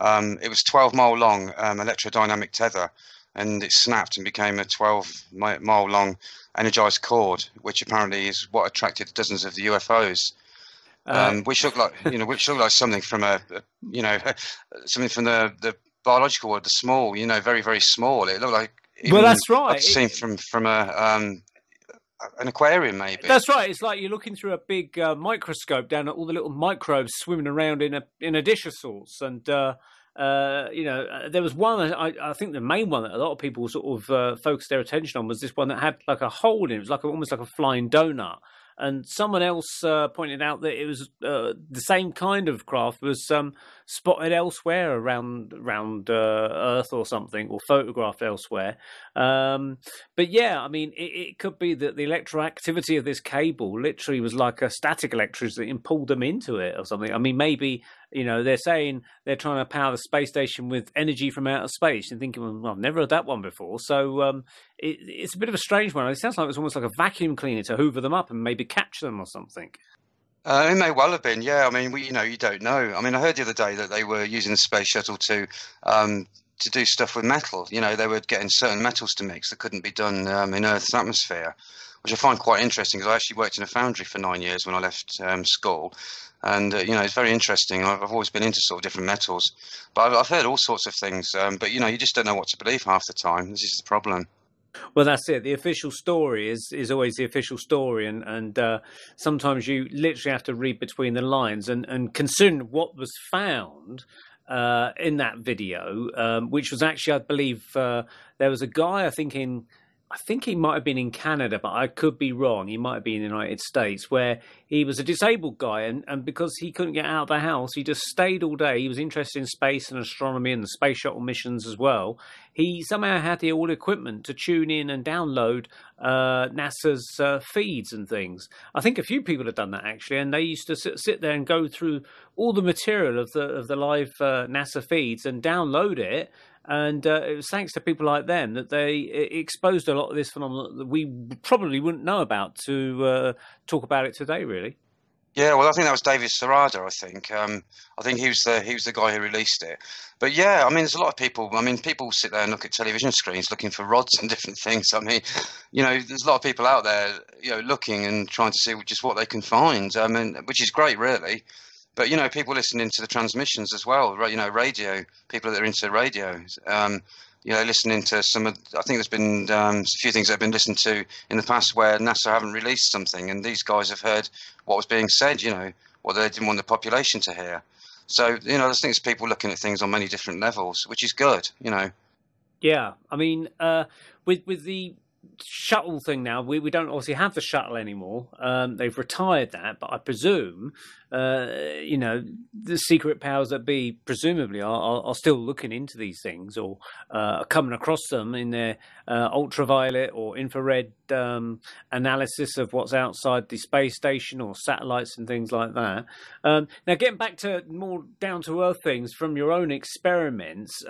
It was 12-mile long electrodynamic tether, and it snapped and became a 12-mile long energized cord, which apparently is what attracted dozens of the UFOs, which looked like something from something from the biological world, the small, very, very small. It looked like that's right. Seen from an aquarium, maybe. That's right. It's like you're looking through a big microscope down at all the little microbes swimming around in a dish of sorts, and. There was one, I think the main one that a lot of people sort of focused their attention on was this one that had like a hole in it. It was almost like a flying donut. And someone else pointed out that it was the same kind of craft was spotted elsewhere around Earth or something, or photographed elsewhere. But yeah, I mean, it could be that the electroactivity of this cable literally was like a static electricity and pulled them into it or something. I mean, maybe, they're saying they're trying to power the space station with energy from outer space, and thinking, well, I've never heard that one before. So it's a bit of a strange one. It sounds like it's almost like a vacuum cleaner to hoover them up and maybe catch them or something. It may well have been, yeah. I mean, you don't know. I mean, I heard the other day that they were using the space shuttle to do stuff with metal. They were getting certain metals to mix that couldn't be done in Earth's atmosphere, which I find quite interesting, because I actually worked in a foundry for 9 years when I left school. And, it's very interesting. I've always been into sort of different metals. But I've heard all sorts of things. But, you just don't know what to believe half the time. This is the problem. Well, that's it. The official story is always the official story, and sometimes you literally have to read between the lines. And considering what was found in that video, which was actually, I believe, there was a guy, I think he might have been in Canada, but I could be wrong. He might have been in the United States, where he was a disabled guy, and because he couldn't get out of the house, he just stayed all day. He was interested in space and astronomy and the space shuttle missions as well. He somehow had the old equipment to tune in and download NASA's feeds and things. I think a few people have done that, actually, and they used to sit there and go through all the material of the live NASA feeds and download it. And it was thanks to people like them that they exposed a lot of this phenomenon that we probably wouldn't know about to talk about it today, really. Yeah, well, I think that was David Serrada. I think he was the guy who released it. But yeah, I mean, there's a lot of people. I mean, people sit there and look at television screens looking for rods and different things. I mean, there's a lot of people out there, looking and trying to see just what they can find. I mean, which is great, really. But, people listening to the transmissions as well, radio, people that are into radio, listening to some of, I think there's been a few things that have been listened to in the past where NASA haven't released something, and these guys have heard what was being said, what they didn't want the population to hear. So, there's things, people looking at things on many different levels, which is good, Yeah, I mean, with the shuttle thing now, we don't obviously have the shuttle anymore. They've retired that, but I presume, the secret powers that be presumably are still looking into these things, or are coming across them in their ultraviolet or infrared analysis of what's outside the space station or satellites and things like that. Now, getting back to more down-to-earth things from your own experiments,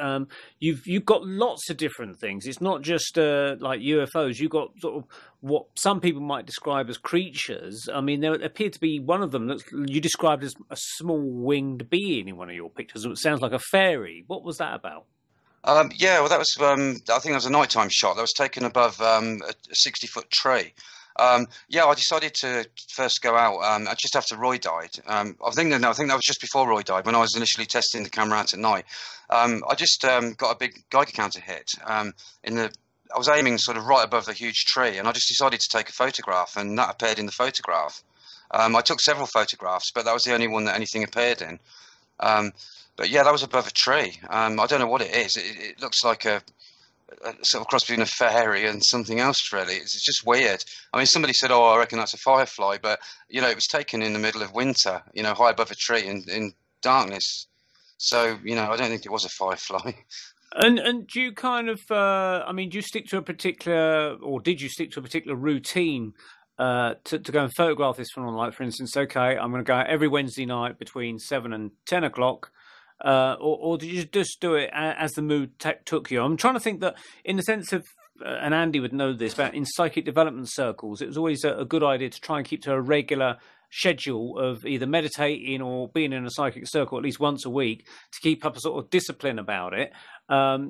you've got lots of different things. It's not just like UFOs. You've got sort of what some people might describe as creatures. I mean, there appeared to be one of them that you described as a small winged being in one of your pictures. It sounds like a fairy. What was that about? Yeah, well, that was, I think that was a nighttime shot that was taken above a 60-foot tree. I decided to first go out just after Roy died. I think that was just before Roy died, when I was initially testing the camera out at night. I just got a big Geiger counter hit I was aiming sort of right above the huge tree, and I just decided to take a photograph, and that appeared in the photograph. I took several photographs, but that was the only one that anything appeared in. But yeah, that was above a tree. I don't know what it is. It looks like a sort of cross between a fairy and something else, really. It's just weird. I mean, somebody said, I reckon that's a firefly, but, it was taken in the middle of winter, high above a tree in darkness. So, I don't think it was a firefly. And do you kind of, do you stick to a particular, or did you stick to a particular routine to go and photograph this phenomenon? Like, for instance, okay, I'm going to go out every Wednesday night between 7 and 10 o'clock, or did you just do it as the mood took you? I'm trying to think that in the sense of, and Andy would know this, but in psychic development circles, it was always a good idea to try and keep to a regular schedule of either meditating or being in a psychic circle at least once a week to keep up a sort of discipline about it,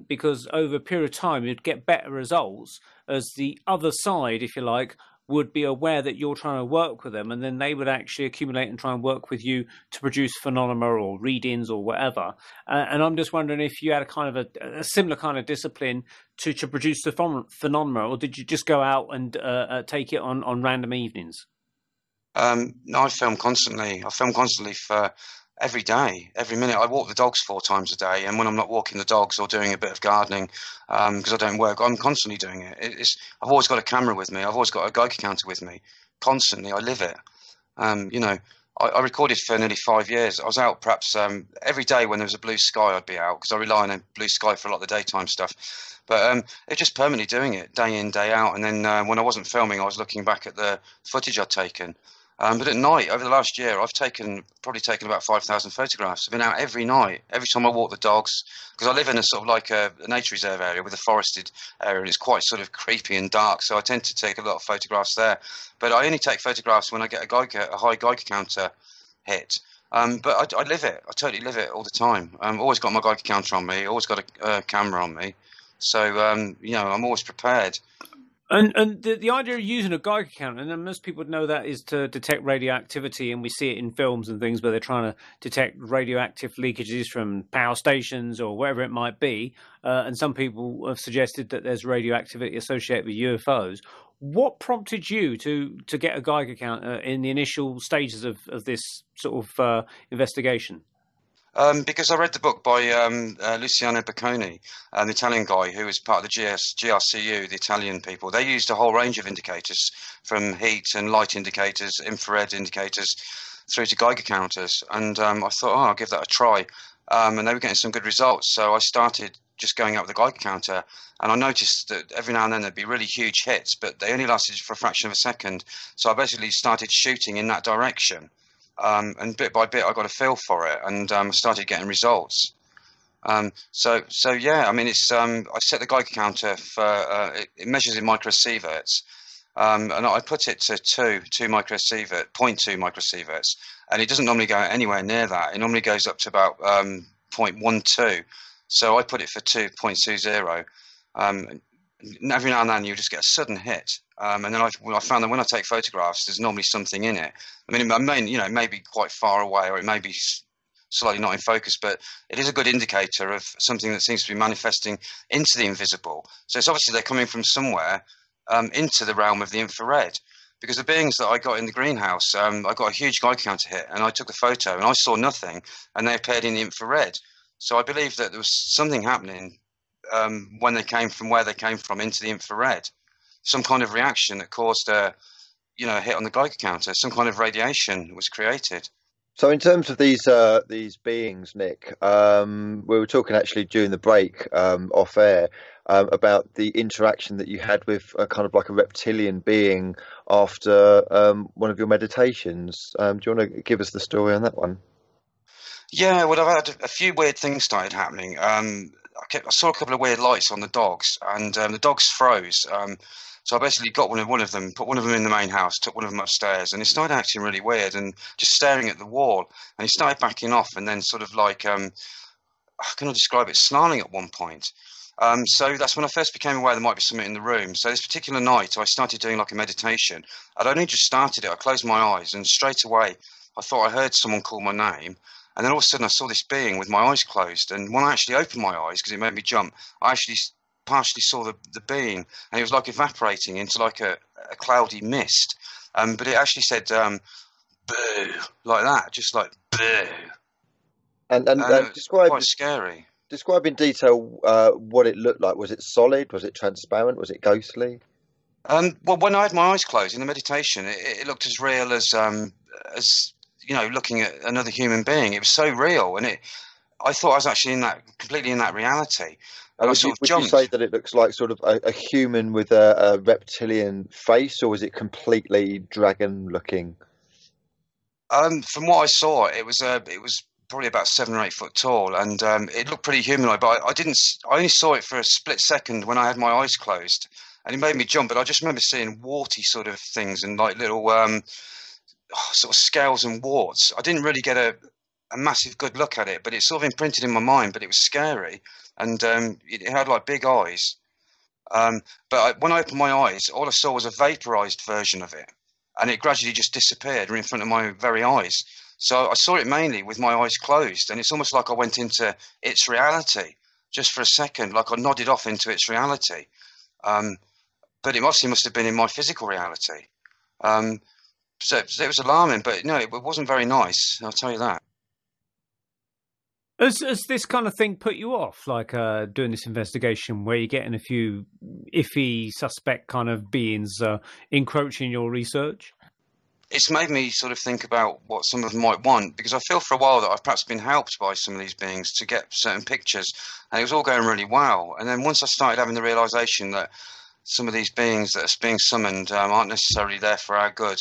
because over a period of time you'd get better results as the other side, if you like, would be aware that you're trying to work with them, and then they would actually accumulate and try and work with you to produce phenomena or readings or whatever. And I'm just wondering if you had a kind of a similar kind of discipline to produce the phenomena, or did you just go out and take it on random evenings? No, I film constantly. I film constantly for every day, every minute. I walk the dogs 4 times a day, and when I'm not walking the dogs or doing a bit of gardening, because I don't work, I'm constantly doing it. I've always got a camera with me. I've always got a Geiger counter with me. Constantly, I live it. I recorded for nearly 5 years. I was out perhaps every day when there was a blue sky. I'd be out because I rely on a blue sky for a lot of the daytime stuff. But it's just permanently doing it day in, day out. And then when I wasn't filming, I was looking back at the footage I'd taken. But at night, over the last year, I've probably taken about 5,000 photographs. I've been out every night, every time I walk the dogs, because I live in a sort of like a nature reserve area with a forested area, and it's quite sort of creepy and dark, so I tend to take a lot of photographs there. But I only take photographs when I get a high Geiger counter hit. But I live it. I totally live it all the time. I've always got my Geiger counter on me, always got a camera on me. So, I'm always prepared. And the idea of using a Geiger counter, and most people would know that is to detect radioactivity, and we see it in films and things where they're trying to detect radioactive leakages from power stations or wherever it might be. And some people have suggested that there's radioactivity associated with UFOs. What prompted you to get a Geiger counter in the initial stages of this sort of investigation? Because I read the book by Luciano Bocconi, the Italian guy who was part of the GRCU, the Italian people. They used a whole range of indicators, from heat and light indicators, infrared indicators, through to Geiger counters. And I thought, I'll give that a try. And they were getting some good results. So I started just going up with the Geiger counter. And I noticed that every now and then there'd be really huge hits, but they only lasted for a fraction of a second. So I basically started shooting in that direction. And bit by bit, I got a feel for it, and started getting results. So yeah, I mean, it's I set the Geiger counter for it measures in microsieverts, and I put it to 2 microsievert, 0.2 microsieverts, and it doesn't normally go anywhere near that. It normally goes up to about 0.12. So I put it for 2.20. Every now and then you just get a sudden hit. And then I found that when I take photographs, there's normally something in it. I mean, it may be quite far away, or it may be slightly not in focus, but it is a good indicator of something that seems to be manifesting into the invisible. So it's obviously they're coming from somewhere into the realm of the infrared. Because the beings that I got in the greenhouse, I got a huge Geiger counter hit, and I took a photo, and I saw nothing, and they appeared in the infrared. So I believe that there was something happening when they came from where they came from into the infrared. some kind of reaction that caused a hit on the Geiger counter. Some kind of radiation was created. So in terms of these beings, Nick, we were talking actually during the break off air about the interaction that you had with a kind of like a reptilian being after one of your meditations. Do you want to give us the story on that one? Yeah, well, I've had a few weird things started happening. I saw a couple of weird lights on the dogs, and the dogs froze. So I basically got one of them, put one of them in the main house, took one of them upstairs, and he started acting really weird and just staring at the wall. And he started backing off, and then sort of like, how can I describe it? Snarling at one point. So that's when I first became aware there might be something in the room. So this particular night, I started doing like a meditation. I'd only just started it. I closed my eyes, and straight away, I thought I heard someone call my name. And then all of a sudden, I saw this being with my eyes closed. And when I actually opened my eyes, because it made me jump, I actually partially saw the being, and it was like evaporating into like a cloudy mist. But it actually said "boo" like that, just like "boo." And describe, quite scary. Describe in detail what it looked like. Was it solid? Was it transparent? Was it ghostly? Well, when I had my eyes closed in the meditation, it looked as real as looking at another human being. It was so real, and I thought I was actually completely in that reality. And would you say that it looks like sort of a human with a reptilian face, or was it completely dragon-looking? From what I saw, it was probably about 7 or 8 foot tall, and it looked pretty humanoid. But I only saw it for a split second when I had my eyes closed, and it made me jump. But I just remember seeing warty sort of things and like little sort of scales and warts. I didn't really get a massive good look at it, but it sort of imprinted in my mind. But it was scary. And it had like big eyes. But when I opened my eyes, all I saw was a vaporized version of it. And it gradually just disappeared in front of my very eyes. So I saw it mainly with my eyes closed. And it's almost like I went into its reality just for a second, like I nodded off into its reality. But it must have been in my physical reality. So it was alarming, but no, it wasn't very nice, I'll tell you that. Has this kind of thing put you off, like doing this investigation where you're getting a few iffy, suspect kind of beings encroaching your research? It's made me sort of think about what some of them might want, because I feel for a while that I've perhaps been helped by some of these beings to get certain pictures, and it was all going really well. And then once I started having the realisation that some of these beings that are being summoned aren't necessarily there for our good,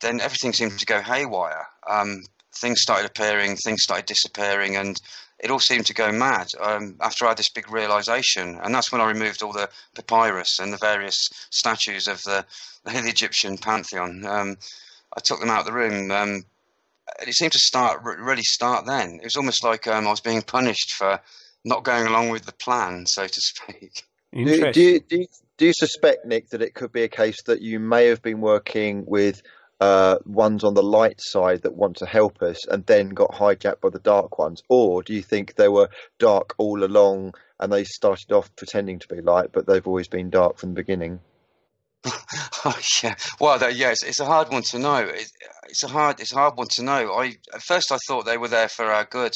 then everything seemed to go haywire. Things started appearing, things started disappearing, and it all seemed to go mad after I had this big realisation. And that's when I removed all the papyrus and the various statues of the Egyptian pantheon. I took them out of the room. And it seemed to really start then. It was almost like I was being punished for not going along with the plan, so to speak. Do you suspect, Nick, that it could be a case that you may have been working with ones on the light side that want to help us and then got hijacked by the dark ones? Or do you think they were dark all along and they started off pretending to be light, but they've always been dark from the beginning? Oh, yeah. Well, yes, it's a hard one to know. It's a hard one to know. At first I thought they were there for our good.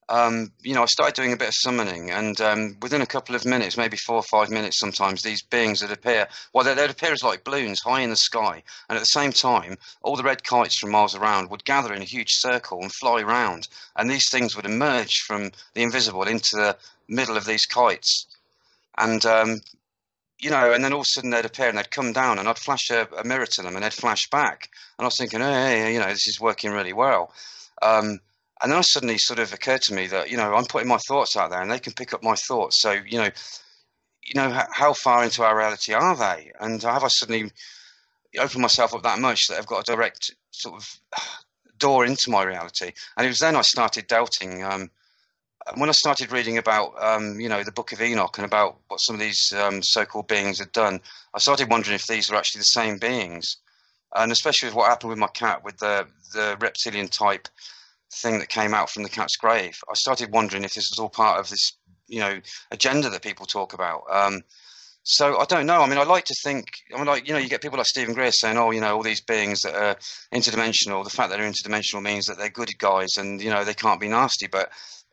I started doing a bit of summoning, and within a couple of minutes, maybe 4 or 5 minutes sometimes, they'd appear. Well, they'd appear as like balloons high in the sky, and at the same time, all the red kites from miles around would gather in a huge circle and fly round, and these things would emerge from the invisible into the middle of these kites. And, and then all of a sudden they'd appear and they'd come down, and I'd flash a mirror to them, and they'd flash back. And I was thinking, hey, this is working really well. And then it suddenly sort of occurred to me that, I'm putting my thoughts out there and they can pick up my thoughts. So, how far into our reality are they? And have I suddenly opened myself up that much that I've got a direct sort of door into my reality? And it was then I started doubting. When I started reading about, the Book of Enoch and about what some of these so-called beings had done, I started wondering if these were actually the same beings. And especially with what happened with my cat, with the reptilian type thing that came out from the cat's grave, I started wondering if this was all part of this, agenda that people talk about. So I don't know. I mean, I like to think, you get people like Stephen Greer saying, all these beings that are interdimensional, the fact that they're interdimensional means that they're good guys and, they can't be nasty. But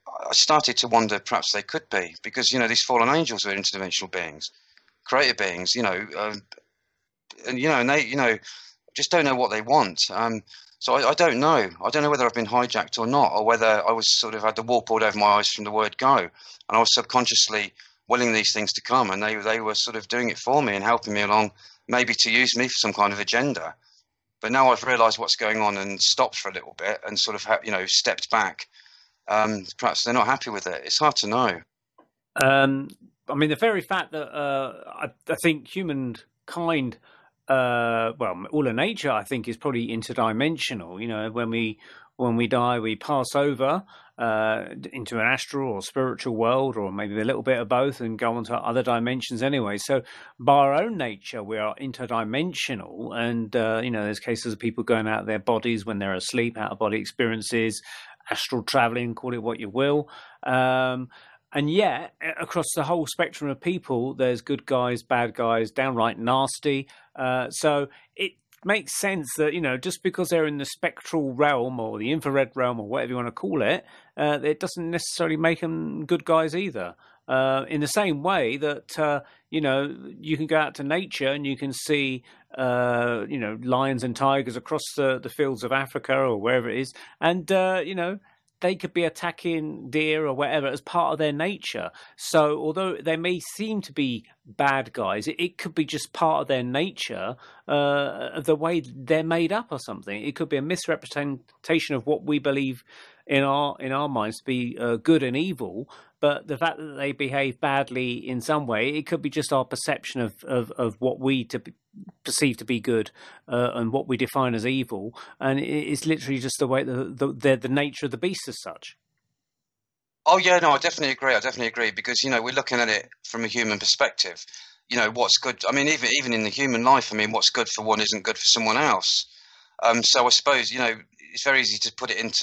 I started to wonder perhaps they could be, because, these fallen angels are interdimensional beings. creator beings, and they just don't know what they want. So I don't know. I don't know whether I've been hijacked or not, or whether I was sort of had the wool pulled over my eyes from the word go, and I was subconsciously willing these things to come, and they were sort of doing it for me and helping me along, maybe to use me for some kind of agenda. But now I've realised what's going on and stopped for a little bit and sort of stepped back. Perhaps they're not happy with it. It's hard to know. I mean, the very fact that I think humankind, all of nature, I think, is probably interdimensional. When we die, we pass over into an astral or spiritual world, or maybe a little bit of both, and go on to other dimensions anyway. So by our own nature, we are interdimensional. And, there's cases of people going out of their bodies when they're asleep, out-of-body experiences, astral traveling, call it what you will. And yet, across the whole spectrum of people, there's good guys, bad guys, downright nasty. So it makes sense that, just because they're in the spectral realm or the infrared realm or whatever you want to call it, it doesn't necessarily make them good guys either. In the same way that, you can go out to nature and you can see, lions and tigers across the fields of Africa or wherever it is. And, they could be attacking deer or whatever as part of their nature. So although they may seem to be bad guys, it could be just part of their nature, the way they're made up or something. It could be a misrepresentation of what we believe in our minds to be good and evil. But the fact that they behave badly in some way, it could be just our perception of what we perceive to be good and what we define as evil. And it's literally just the way the nature of the beast as such. Oh, yeah, no, I definitely agree. Because, we're looking at it from a human perspective. What's good. I mean, even in the human life, what's good for one isn't good for someone else. So I suppose, it's very easy to put it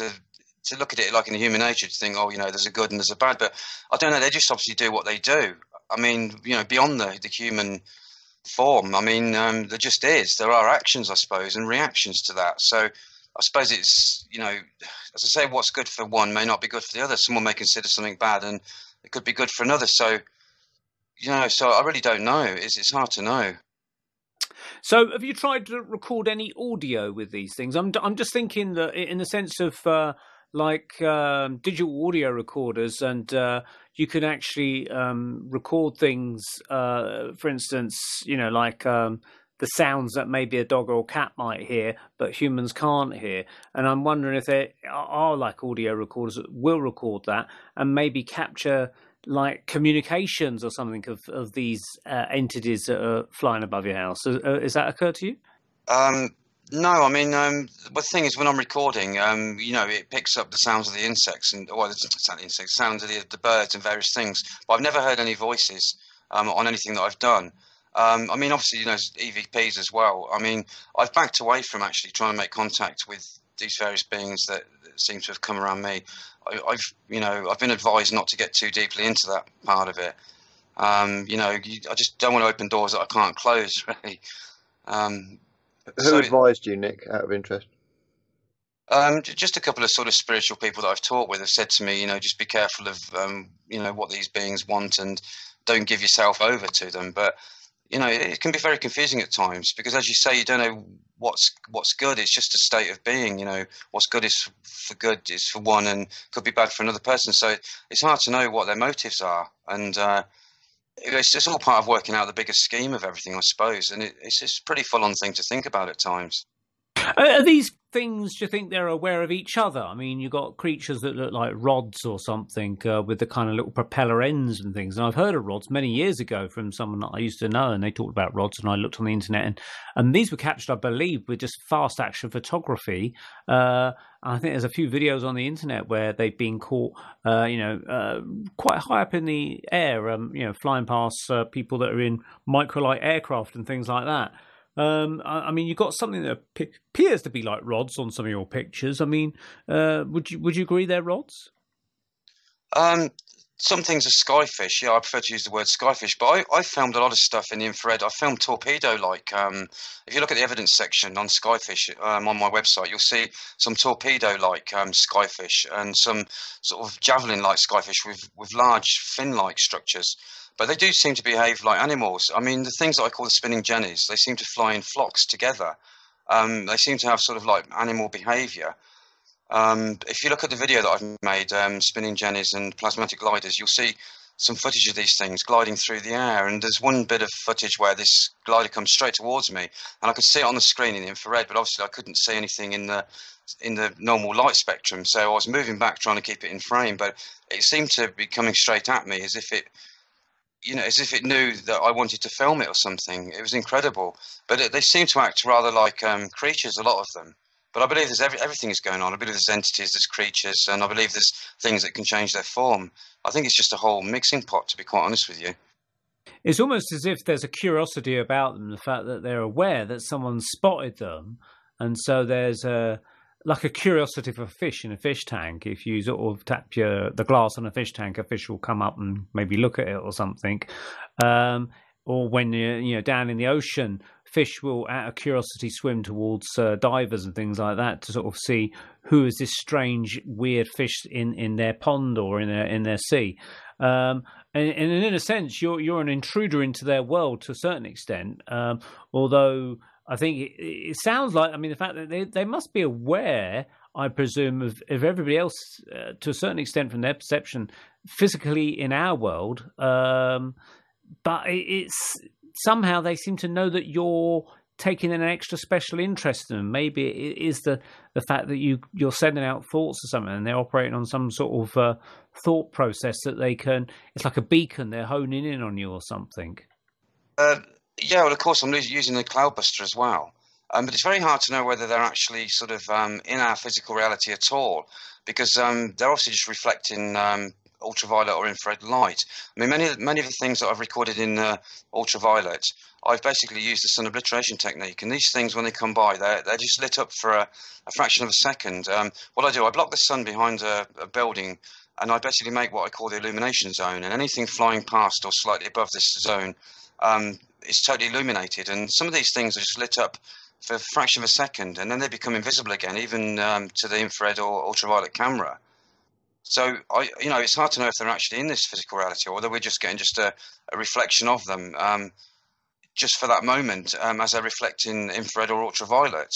to look at it like in the human nature, to think, there's a good and there's a bad. But I don't know, they just obviously do what they do. Beyond the human form, there just is. There are actions, I suppose, and reactions to that. So I suppose it's, as I say, what's good for one may not be good for the other. Someone may consider something bad and it could be good for another. So, so I really don't know. It's hard to know. So have you tried to record any audio with these things? I'm just thinking that in the sense of digital audio recorders, and you can actually record things, for instance, the sounds that maybe a dog or a cat might hear, but humans can't hear. And I'm wondering if there are audio recorders that will record that and maybe capture communications or something of these entities that are flying above your house. Has that occurred to you? No, the thing is, when I'm recording, it picks up the sounds of the insects sounds of the birds and various things. But I've never heard any voices on anything that I've done. Obviously, there's EVPs as well. I've backed away from actually trying to make contact with these various beings that seem to have come around me. I've been advised not to get too deeply into that part of it. I just don't want to open doors that I can't close, really. Who advised you, Nick, out of interest? Just a couple of sort of spiritual people that I've talked with have said to me, just be careful of, what these beings want and don't give yourself over to them. But, it can be very confusing at times because, as you say, you don't know what's good. It's just a state of being. What's good is for one and could be bad for another person. So it's hard to know what their motives are. And it's all part of working out the bigger scheme of everything, I suppose. And it's a pretty full-on thing to think about at times. Are these things, do you think they're aware of each other? You've got creatures that look like rods or something with the kind of little propeller ends and things. And I've heard of rods many years ago from someone that I used to know, and they talked about rods, and I looked on the internet, and these were captured, I believe, with just fast action photography. I think there's a few videos on the internet where they've been caught, quite high up in the air, flying past people that are in microlight aircraft and things like that. You've got something that appears to be like rods on some of your pictures. Would you agree they're rods? Some things are skyfish. Yeah, I prefer to use the word skyfish. But I filmed a lot of stuff in the infrared. I filmed torpedo-like. If you look at the evidence section on skyfish on my website, you'll see some torpedo-like skyfish and some sort of javelin-like skyfish with large fin-like structures. but they do seem to behave like animals. I mean, the things that I call the spinning jennies, they seem to fly in flocks together. They seem to have sort of like animal behaviour. If you look at the video that I've made, spinning jennies and plasmatic gliders, you'll see some footage of these things gliding through the air. And there's one bit of footage where this glider comes straight towards me, and I could see it on the screen in the infrared, but obviously I couldn't see anything in the normal light spectrum. So I was moving back trying to keep it in frame, but it seemed to be coming straight at me as if it, as if it knew that I wanted to film it or something. It was incredible. But they seem to act rather like creatures, a lot of them. But I believe there's everything is going on. I believe there's entities, there's creatures, and I believe there's things that can change their form. I think it's just a whole mixing pot, to be quite honest with you. It's almost as if there's a curiosity about them, the fact that they're aware that someone spotted them, and so there's like a curiosity for fish in a fish tank. If you sort of tap the glass on a fish tank, a fish will come up and maybe look at it or something. Or when you're down in the ocean, fish will, out of curiosity, swim towards divers and things like that to sort of see who is this strange, weird fish in their pond or in their sea. And in a sense, you're an intruder into their world to a certain extent. Although I think it sounds like, I mean, the fact that they must be aware, I presume, of everybody else to a certain extent from their perception physically in our world. But it's somehow they seem to know that you're taking an extra special interest in them. Maybe it is the fact that you're sending out thoughts or something, and they're operating on some sort of thought process that they can. It's like a beacon. They're honing in on you or something. Yeah, well, of course, I'm using the Cloudbuster as well. But it's very hard to know whether they're actually sort of in our physical reality at all, because they're obviously just reflecting ultraviolet or infrared light. I mean, many of the things that I've recorded in ultraviolet, I've basically used the sun obliteration technique. And these things, when they come by, they're just lit up for a fraction of a second. What I do, I block the sun behind a building, and I basically make what I call the illumination zone. And anything flying past or slightly above this zone is totally illuminated. And some of these things are just lit up for a fraction of a second, and then they become invisible again, even to the infrared or ultraviolet camera. So, it's hard to know if they're actually in this physical reality or whether we're just getting just a reflection of them just for that moment as they're reflecting infrared or ultraviolet.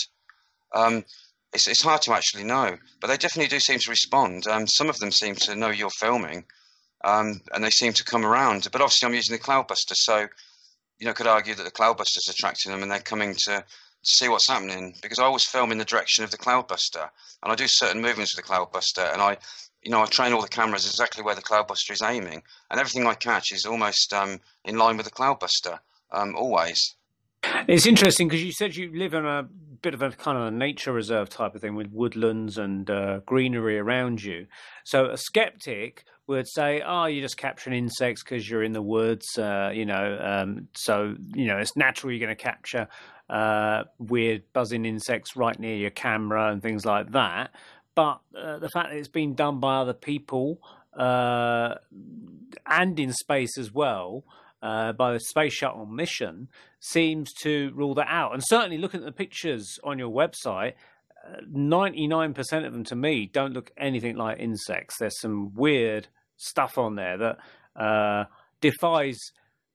It's hard to actually know, but they definitely do seem to respond. Some of them seem to know you're filming, and they seem to come around. But obviously I'm using the Cloudbuster, so, could argue that the Cloudbuster's attracting them and they're coming to see what's happening, because I always film in the direction of the Cloudbuster, and I do certain movements with the Cloudbuster, and I train all the cameras exactly where the Cloudbuster is aiming, and everything I catch is almost in line with the Cloudbuster, always. It's interesting because you said you live in a bit of a kind of a nature reserve type of thing with woodlands and greenery around you. So a skeptic would say, "Oh, you're just capturing insects because you're in the woods, so it's natural you're going to capture weird buzzing insects right near your camera and things like that." But the fact that it's been done by other people and in space as well, by the Space Shuttle mission, seems to rule that out. And certainly looking at the pictures on your website, 99% of them to me don't look anything like insects. There's some weird stuff on there that defies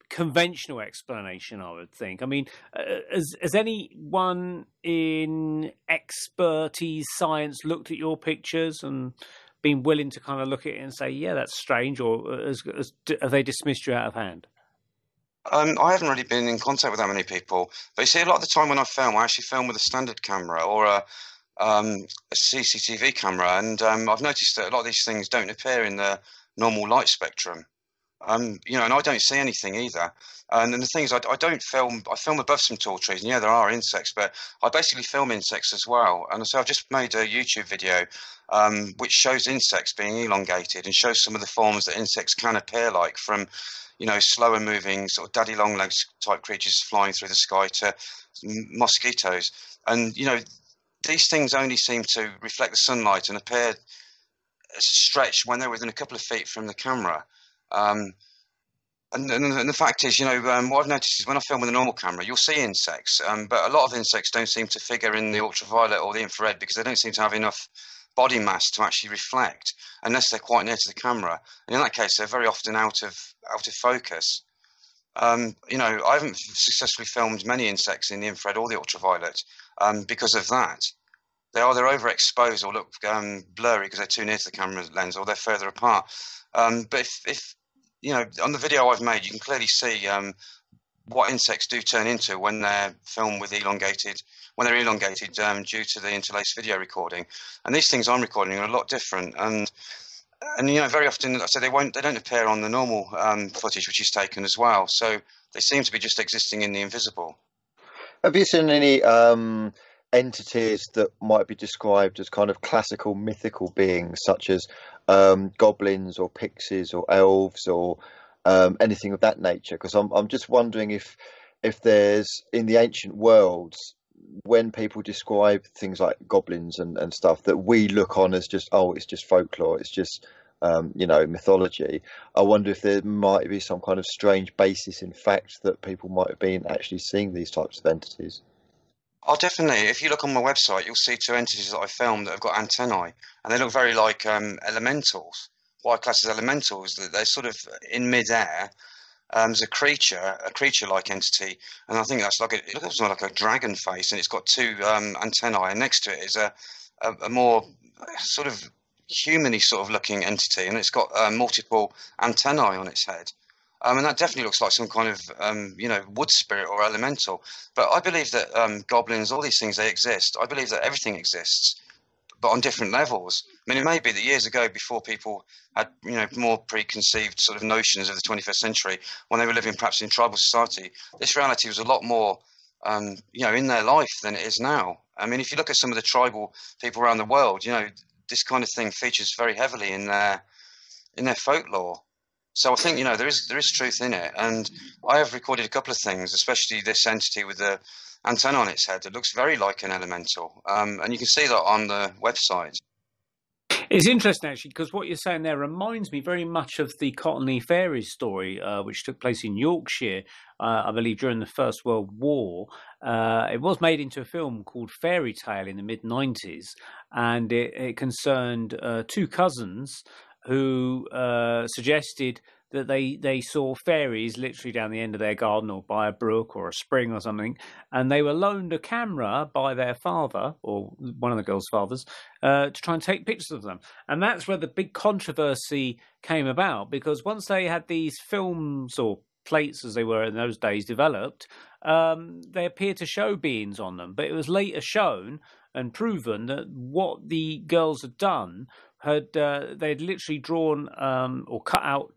conventional explanation, I would think. I mean, has anyone in expertise science looked at your pictures and been willing to kind of look at it and say, yeah, that's strange, or have they dismissed you out of hand? I haven't really been in contact with that many people, but you see, a lot of the time when I film, I actually film with a standard camera or a CCTV camera, and I've noticed that a lot of these things don't appear in the normal light spectrum. And I don't see anything either. And then the thing is, I don't film. I film above some tall trees, and yeah, there are insects, but I basically film insects as well. And so I've just made a YouTube video which shows insects being elongated and shows some of the forms that insects can appear like, from slower moving sort of daddy long legs type creatures flying through the sky to mosquitoes. And these things only seem to reflect the sunlight and appear stretched when they're within a couple of feet from the camera. And the fact is, what I've noticed is when I film with a normal camera, you'll see insects, but a lot of insects don't seem to figure in the ultraviolet or the infrared because they don't seem to have enough body mass to actually reflect unless they're quite near to the camera. And in that case, they're very often out of focus. You know, I haven't successfully filmed many insects in the infrared or the ultraviolet because of that. They're either overexposed or look blurry because they're too near to the camera lens, or they're further apart. But if you know, on the video I've made, you can clearly see what insects do turn into when they're filmed with elongated due to the interlaced video recording. And these things I'm recording are a lot different. And you know, very often, I say they don't appear on the normal footage which is taken as well. So they seem to be just existing in the invisible. Have you seen any entities that might be described as kind of classical mythical beings, such as goblins or pixies or elves or anything of that nature? Because I'm just wondering if there's, in the ancient worlds, when people describe things like goblins and stuff that we look on as just, oh, it's just folklore, it's just you know, mythology. I wonder if there might be some kind of strange basis in fact that people might have been actually seeing these types of entities. Oh, definitely. If you look on my website, you'll see two entities that I filmed that have got antennae, and they look very like elementals. What I class as elementals, that they're sort of in mid-air. There's a creature-like entity, and I think that's it looks like a dragon face, and it's got two antennae, and next to it is a more sort of human-y sort of looking entity, and it's got multiple antennae on its head. And that definitely looks like some kind of, you know, wood spirit or elemental. But I believe that goblins, all these things, they exist. I believe that everything exists, but on different levels. I mean, it may be that years ago, before people had, you know, more preconceived sort of notions of the 21st century, when they were living perhaps in tribal society, this reality was a lot more, you know, in their life than it is now. I mean, if you look at some of the tribal people around the world, you know, this kind of thing features very heavily in their folklore. So I think, you know, there is truth in it, and I have recorded a couple of things, especially this entity with the antenna on its head that looks very like an elemental, and you can see that on the website. It's interesting, actually, because what you're saying there reminds me very much of the Cottony Fairies story, which took place in Yorkshire, I believe, during the First World War. It was made into a film called Fairy Tale in the mid-90s, and it concerned two cousins who suggested that they saw fairies literally down the end of their garden or by a brook or a spring or something, and they were loaned a camera by their father, or one of the girls' fathers, to try and take pictures of them. And that's where the big controversy came about, because once they had these films, or plates as they were in those days, developed, they appeared to show beings on them. But it was later shown and proven that what the girls had done they'd literally drawn or cut out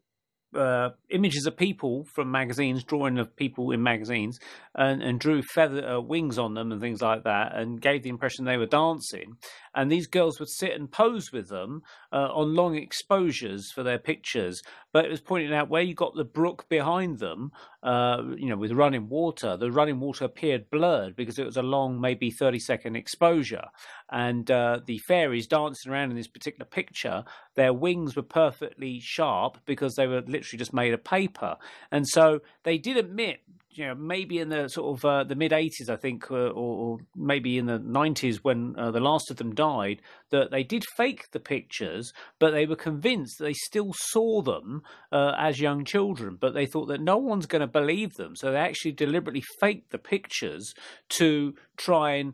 images of people from magazines, drawing of people in magazines, and drew feather wings on them and things like that, and gave the impression they were dancing. And these girls would sit and pose with them on long exposures for their pictures. But it was pointed out where you got the brook behind them, you know, with running water, the running water appeared blurred because it was a long, maybe 30-second exposure. And the fairies dancing around in this particular picture, their wings were perfectly sharp because they were literally just made of paper. And so they did admit, you know, maybe in the sort of the mid-80s, I think, or maybe in the 90s when the last of them died, that they did fake the pictures, but they were convinced that they still saw them as young children, but they thought that no one's going to believe them. So they actually deliberately faked the pictures to try and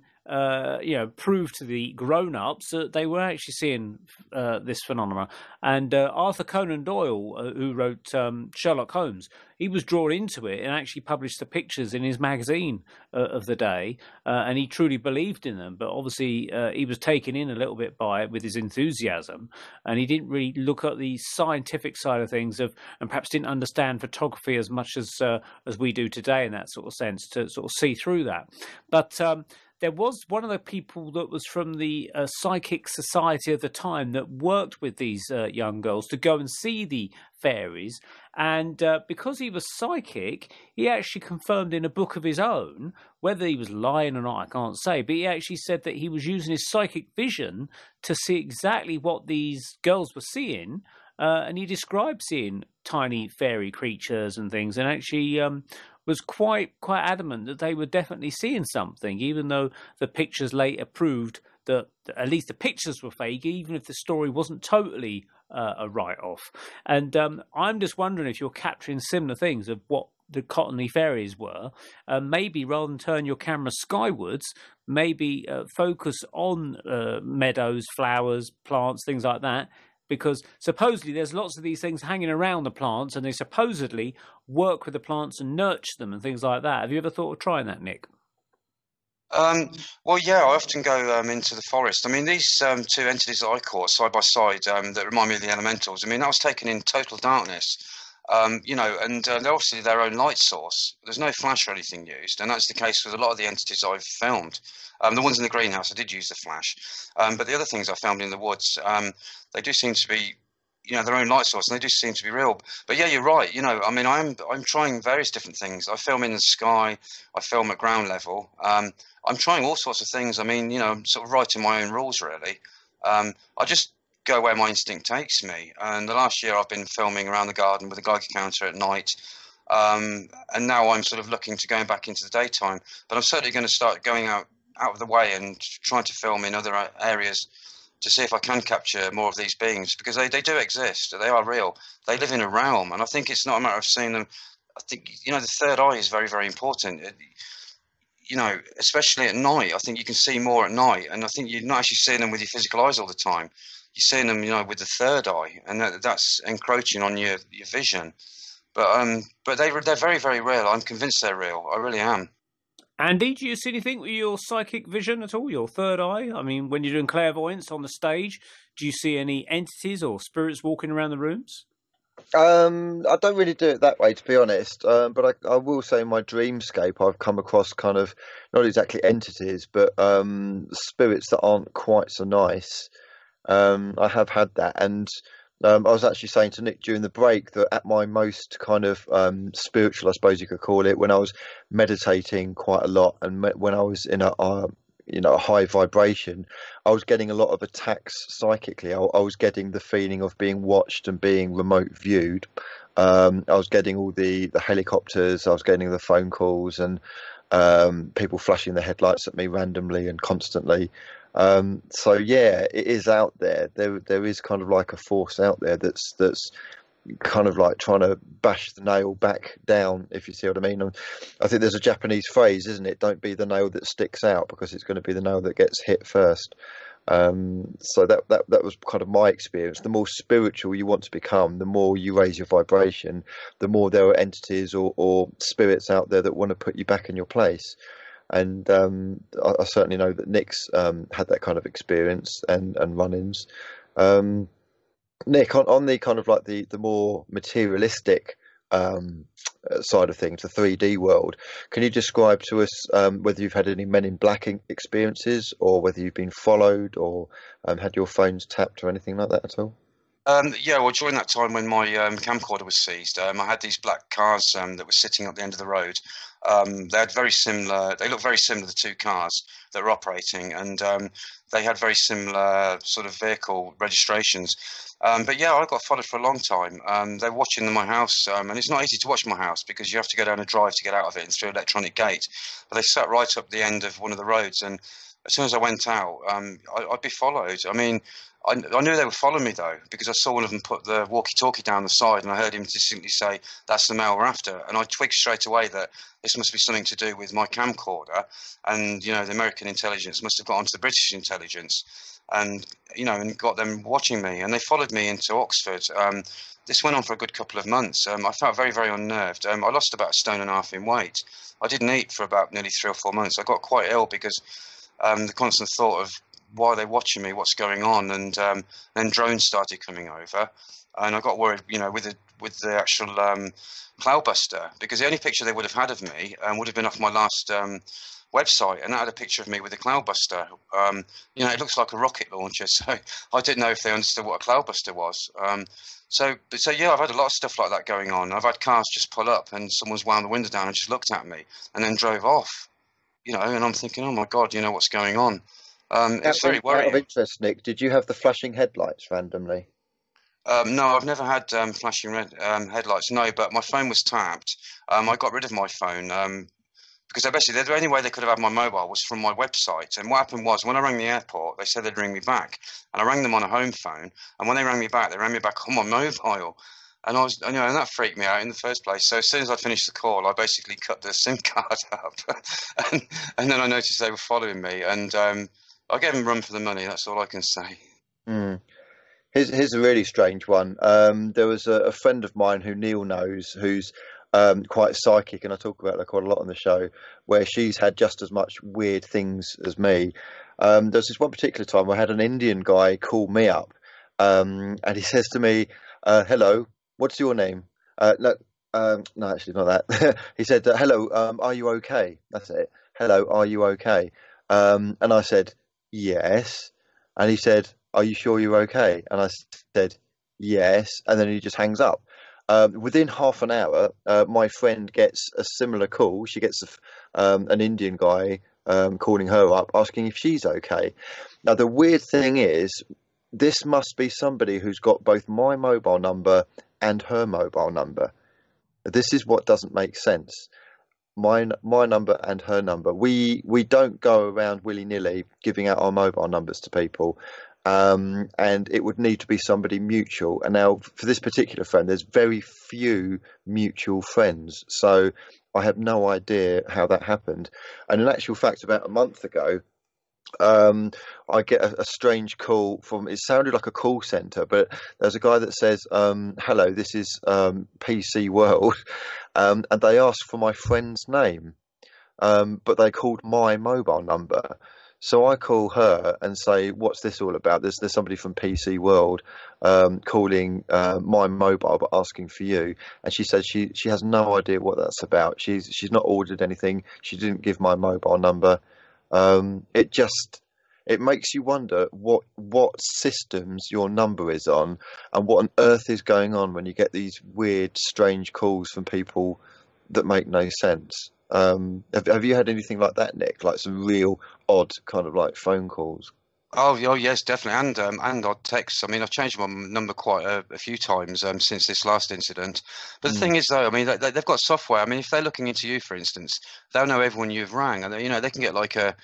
you know, prove to the grown-ups that they were actually seeing this phenomena. And Arthur Conan Doyle, who wrote Sherlock Holmes, he was drawn into it and actually published the pictures in his magazine of the day, and he truly believed in them. But obviously, he was taken in a little bit by it with his enthusiasm, and he didn't really look at the scientific side of things, and perhaps didn't understand photography as much as we do today in that sort of sense to sort of see through that. But there was one of the people that was from the Psychic Society of the time that worked with these young girls to go and see the fairies. And because he was psychic, he actually confirmed in a book of his own, whether he was lying or not, I can't say, but he actually said that he was using his psychic vision to see exactly what these girls were seeing. And he described seeing tiny fairy creatures and things, and actually was quite adamant that they were definitely seeing something, even though the pictures later proved that at least the pictures were fake, even if the story wasn't totally a write-off. And I'm just wondering if you're capturing similar things of what the Cottony fairies were. Maybe rather than turn your camera skywards, maybe focus on meadows, flowers, plants, things like that. Because supposedly there's lots of these things hanging around the plants, and they supposedly work with the plants and nurture them and things like that. Have you ever thought of trying that, Nick? Well, yeah, I often go into the forest. I mean, these two entities that I caught side by side that remind me of the elementals, I mean, that was taken in total darkness. You know, and they're obviously their own light source. There's no flash or anything used, and that's the case with a lot of the entities I've filmed. The ones in the greenhouse, I did use the flash, but the other things I filmed in the woods, they do seem to be, you know, their own light source, and they do seem to be real. But yeah, you're right. You know, I mean, I'm trying various different things. I film in the sky, I film at ground level. I'm trying all sorts of things. I mean, you know, I'm sort of writing my own rules, really. I just go where my instinct takes me. And the last year I've been filming around the garden with a Geiger counter at night. And now I'm sort of looking to going back into the daytime. But I'm certainly going to start going out of the way and trying to film in other areas to see if I can capture more of these beings, because they do exist. They are real. They live in a realm. And I think it's not a matter of seeing them. I think, you know, the third eye is very, very important. You know, especially at night. I think you can see more at night. And I think you're not actually seeing them with your physical eyes all the time. You're seeing them, you know, with the third eye, and that's encroaching on your vision. But they're very, very real. I'm convinced they're real. I really am. Andy, do you see anything with your psychic vision at all, your third eye? I mean, when you're doing clairvoyance on the stage, do you see any entities or spirits walking around the rooms? I don't really do it that way, to be honest. But I will say in my dreamscape, I've come across kind of not exactly entities, but spirits that aren't quite so nice. I have had that, and I was actually saying to Nick during the break that at my most kind of spiritual, I suppose you could call it, when I was meditating quite a lot, and when I was in a high vibration, I was getting a lot of attacks psychically. I was getting the feeling of being watched and being remote viewed. I was getting all the helicopters. I was getting the phone calls and people flashing their headlights at me randomly and constantly. So yeah, it is out there. There is kind of like a force out there that's kind of like trying to bash the nail back down, if you see what I mean. And I think there's a Japanese phrase, isn't it? Don't be the nail that sticks out, because it's going to be the nail that gets hit first. So that was kind of my experience. The more spiritual you want to become, the more you raise your vibration, the more there are entities or spirits out there that want to put you back in your place. And I certainly know that Nick's had that kind of experience and run-ins. Nick, on the kind of like the more materialistic side of things, the 3D world, can you describe to us whether you've had any Men in Black experiences, or whether you've been followed, or had your phones tapped or anything like that at all? Yeah, well, during that time when my camcorder was seized, I had these black cars that were sitting at the end of the road. They looked very similar, the two cars that were operating, and they had very similar sort of vehicle registrations. But yeah, I got followed for a long time. They were watching my house, and it's not easy to watch my house because you have to go down a drive to get out of it and through an electronic gate. But they sat right up the end of one of the roads, and as soon as I went out, I'd be followed. I mean, I knew they were following me, though, because I saw one of them put the walkie-talkie down the side, and I heard him distinctly say, "That's the male we're after." And I twigged straight away that this must be something to do with my camcorder, and, you know, the American intelligence must have got onto the British intelligence, and, you know, and got them watching me. And they followed me into Oxford. This went on for a good couple of months. I felt very, very unnerved. I lost about 1.5 stone in weight. I didn't eat for about nearly 3 or 4 months. I got quite ill because the constant thought of, why are they watching me? What's going on? And then drones started coming over, and I got worried, you know, with the actual cloudbuster, because the only picture they would have had of me would have been off my last website, and that had a picture of me with a cloudbuster. You know, it looks like a rocket launcher, so I didn't know if they understood what a cloudbuster was. So yeah, I've had a lot of stuff like that going on. I've had cars just pull up, and someone's wound the window down and just looked at me, and then drove off. You know, and I'm thinking, oh my God, you know what's going on. It's very worrying. Out of interest, Nick, did you have the flashing headlights randomly? No, I've never had flashing red headlights. No, but my phone was tapped. I got rid of my phone because basically the only way they could have had my mobile was from my website. And what happened was, when I rang the airport, they said they'd ring me back, and I rang them on a home phone. And when they rang me back on my mobile. And and that freaked me out in the first place. So as soon as I finished the call, I basically cut the SIM card up, and then I noticed they were following me, and I gave them run for the money. That's all I can say. Mm. Here's a really strange one. There was a friend of mine who Neil knows, who's quite psychic, and I talk about that quite a lot on the show, where she's had just as much weird things as me. There's this one particular time where I had an Indian guy call me up, and he says to me, hello, what's your name? No, actually not that. He said, hello, are you okay? That's it. Hello, are you okay? And I said, yes. And he said, are you sure you're okay? And I said, yes. And then he just hangs up. Within half an hour, my friend gets a similar call. She gets an Indian guy calling her up, asking if she's okay. Now, the weird thing is, this must be somebody who's got both my mobile number and her mobile number. This is what doesn't make sense. My number and her number. We don't go around willy-nilly giving out our mobile numbers to people. And it would need to be somebody mutual. And now, for this particular friend, there's very few mutual friends. So I have no idea how that happened. And in actual fact, about a month ago, I get a strange call from, it sounded like a call centre, but there's a guy that says, hello, this is PC World. And they asked for my friend's name, but they called my mobile number. So I call her and say, what's this all about? There's somebody from PC World calling my mobile but asking for you. And she says she has no idea what that's about. She's not ordered anything. She didn't give my mobile number. It makes you wonder what systems your number is on and what on earth is going on when you get these weird, strange calls from people that make no sense. Have you had anything like that, Nick? Like some real odd kind of like phone calls? Oh yes, definitely, and odd texts. I mean, I've changed my number quite a few times since this last incident. But the thing is, though, I mean, they've got software. I mean, if they're looking into you, for instance, they'll know everyone you've rang, and they can get like a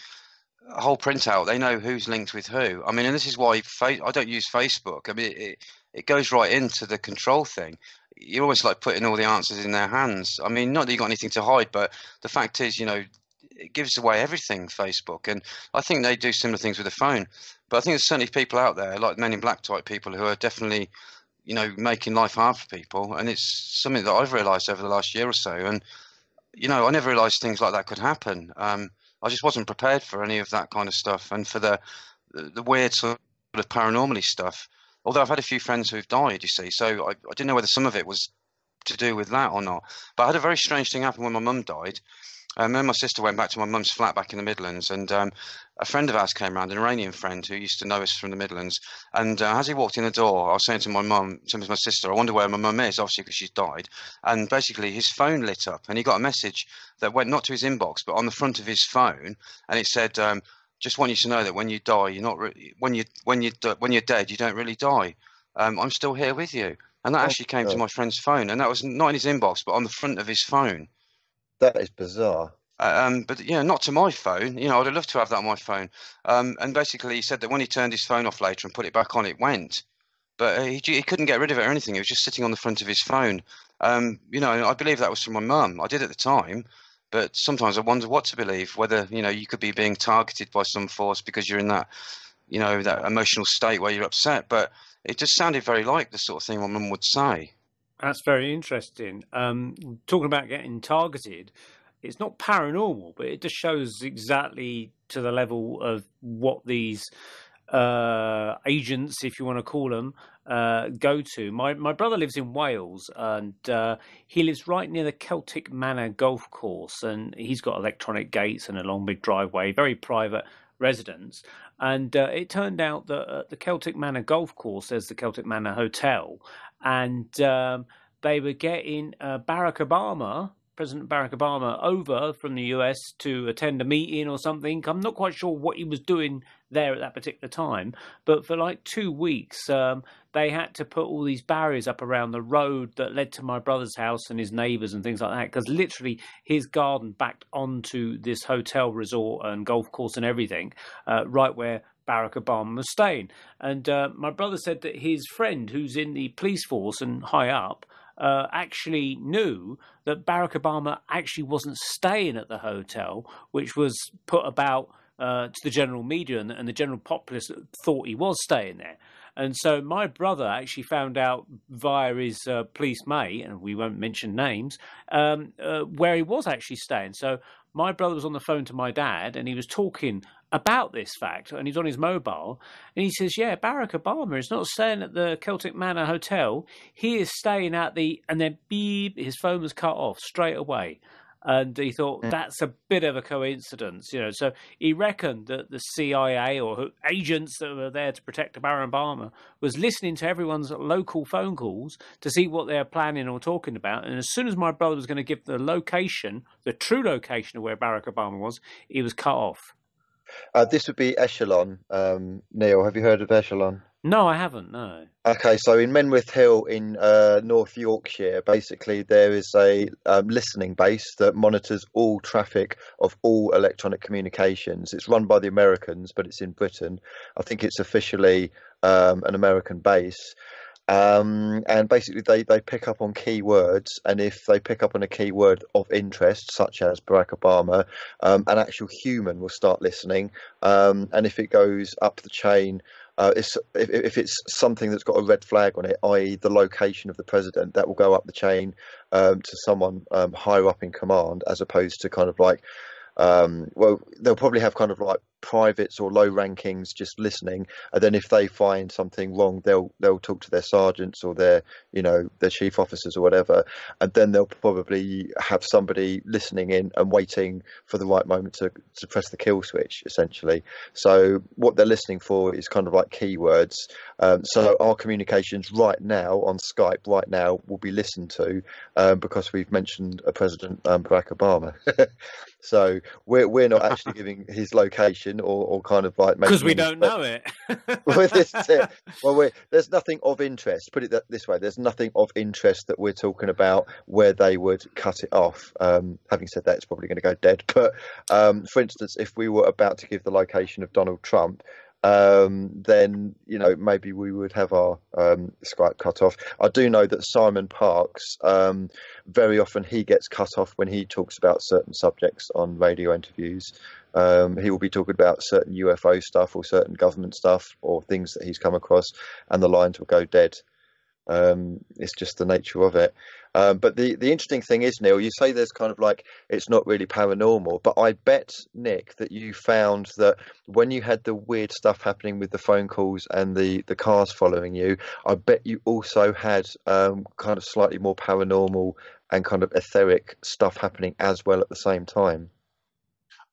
whole printout. They know who's linked with who. I mean, and this is why I don't use Facebook. I mean, it goes right into the control thing. You're always like putting all the answers in their hands. I mean, not that you've got anything to hide, but the fact is, it gives away everything, Facebook. And I think they do similar things with the phone. But I think there's certainly people out there, like Men in Black type people, who are definitely, making life hard for people. And it's something that I've realised over the last year or so. And, I never realised things like that could happen. I just wasn't prepared for any of that kind of stuff. And for the weird sort of paranormally stuff. Although I've had a few friends who've died, you see, so I didn't know whether some of it was to do with that or not. But I had a very strange thing happen when my mum died. Me and my sister went back to my mum's flat back in the Midlands, and a friend of ours came round, an Iranian friend who used to know us from the Midlands. And as he walked in the door, I was saying to my sister, I wonder where my mum is, obviously because she's died. And basically his phone lit up, and he got a message that went not to his inbox, but on the front of his phone, and it said, just want you to know that when you die, you're not when you're dead, you don't really die. I'm still here with you, and that actually came to my friend's phone, and that was not in his inbox, but on the front of his phone. That is bizarre. But not to my phone. I'd have loved to have that on my phone. And basically, he said that when he turned his phone off later and put it back on, it went. But he couldn't get rid of it or anything. It was just sitting on the front of his phone. And I believe that was from my mum. I did at the time. But sometimes I wonder what to believe, whether, you could be being targeted by some force because you're in that, that emotional state where you're upset. But it just sounded very like the sort of thing my mum would say. That's very interesting. Talking about getting targeted, it's not paranormal, but it just shows exactly to the level of what these agents, if you want to call them, go to. My brother lives in Wales, and he lives right near the Celtic Manor golf course, and he's got electronic gates and a long big driveway, very private residence. And it turned out that at the Celtic Manor golf course, there's the Celtic Manor Hotel, and they were getting President Barack Obama over from the US to attend a meeting or something. I'm not quite sure what he was doing there at that particular time. But for like 2 weeks, they had to put all these barriers up around the road that led to my brother's house and his neighbours and things like that, because literally his garden backed onto this hotel resort and golf course and everything, right where Barack Obama was staying. And my brother said that his friend, who's in the police force and high up, actually knew that Barack Obama actually wasn't staying at the hotel, which was put about to the general media, and the general populace thought he was staying there. And so my brother actually found out via his police mate, and we won't mention names, where he was actually staying. So my brother was on the phone to my dad, and he was talking about this fact, and he's on his mobile, and he says, yeah, Barack Obama is not staying at the Celtic Manor Hotel. He is staying at the... And then, beep, his phone was cut off straight away. And he thought, that's a bit of a coincidence, you know. So he reckoned that the CIA or agents that were there to protect Barack Obama was listening to everyone's local phone calls to see what they're planning or talking about. And as soon as my brother was going to give the location, the true location of where Barack Obama was, he was cut off. This would be Echelon. Neil, have you heard of Echelon? No, I haven't, no. Okay, so in Menwith Hill in North Yorkshire, basically there is a listening base that monitors all traffic of all electronic communications. It's run by the Americans, but it's in Britain. I think it's officially an American base. And basically they pick up on keywords, and if they pick up on a keyword of interest, such as Barack Obama, an actual human will start listening. And if it goes up the chain, if it's something that's got a red flag on it, i.e. the location of the president, that will go up the chain to someone higher up in command, as opposed to kind of like, well, they'll probably have kind of like privates or low rankings just listening, and then if they find something wrong, they'll talk to their sergeants or their chief officers or whatever, and then they'll probably have somebody listening in and waiting for the right moment to press the kill switch, essentially. So what they're listening for is kind of like keywords. So our communications right now on Skype right now will be listened to because we've mentioned President Barack Obama. So we're not actually giving his location or kind of like, because we don't know it. Well, there's nothing of interest. Put it this way: there's nothing of interest that we're talking about where they would cut it off. Having said that, it's probably going to go dead. But for instance, if we were about to give the location of Donald Trump, then maybe we would have our Skype cut off. I do know that Simon Parkes, very often he gets cut off when he talks about certain subjects on radio interviews. He will be talking about certain UFO stuff or certain government stuff or things that he's come across, and the lines will go dead. It's just the nature of it. But the interesting thing is, Neil, you say there's kind of like, it's not really paranormal, but I bet, Nick, that you found that when you had the weird stuff happening with the phone calls and the cars following you, I bet you also had kind of slightly more paranormal and kind of etheric stuff happening as well at the same time.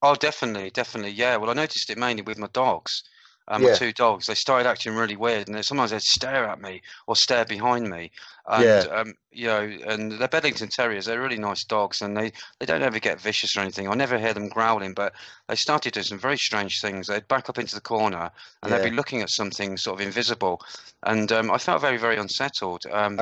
Oh, definitely, yeah. Well, I noticed it mainly with my dogs. My two dogs, they started acting really weird, and sometimes they'd stare at me or stare behind me. And, and they're Bedlington Terriers. They're really nice dogs, and they don't ever get vicious or anything. I never hear them growling, but they started doing some very strange things. They'd back up into the corner, and they'd be looking at something sort of invisible. And I felt very, very unsettled. And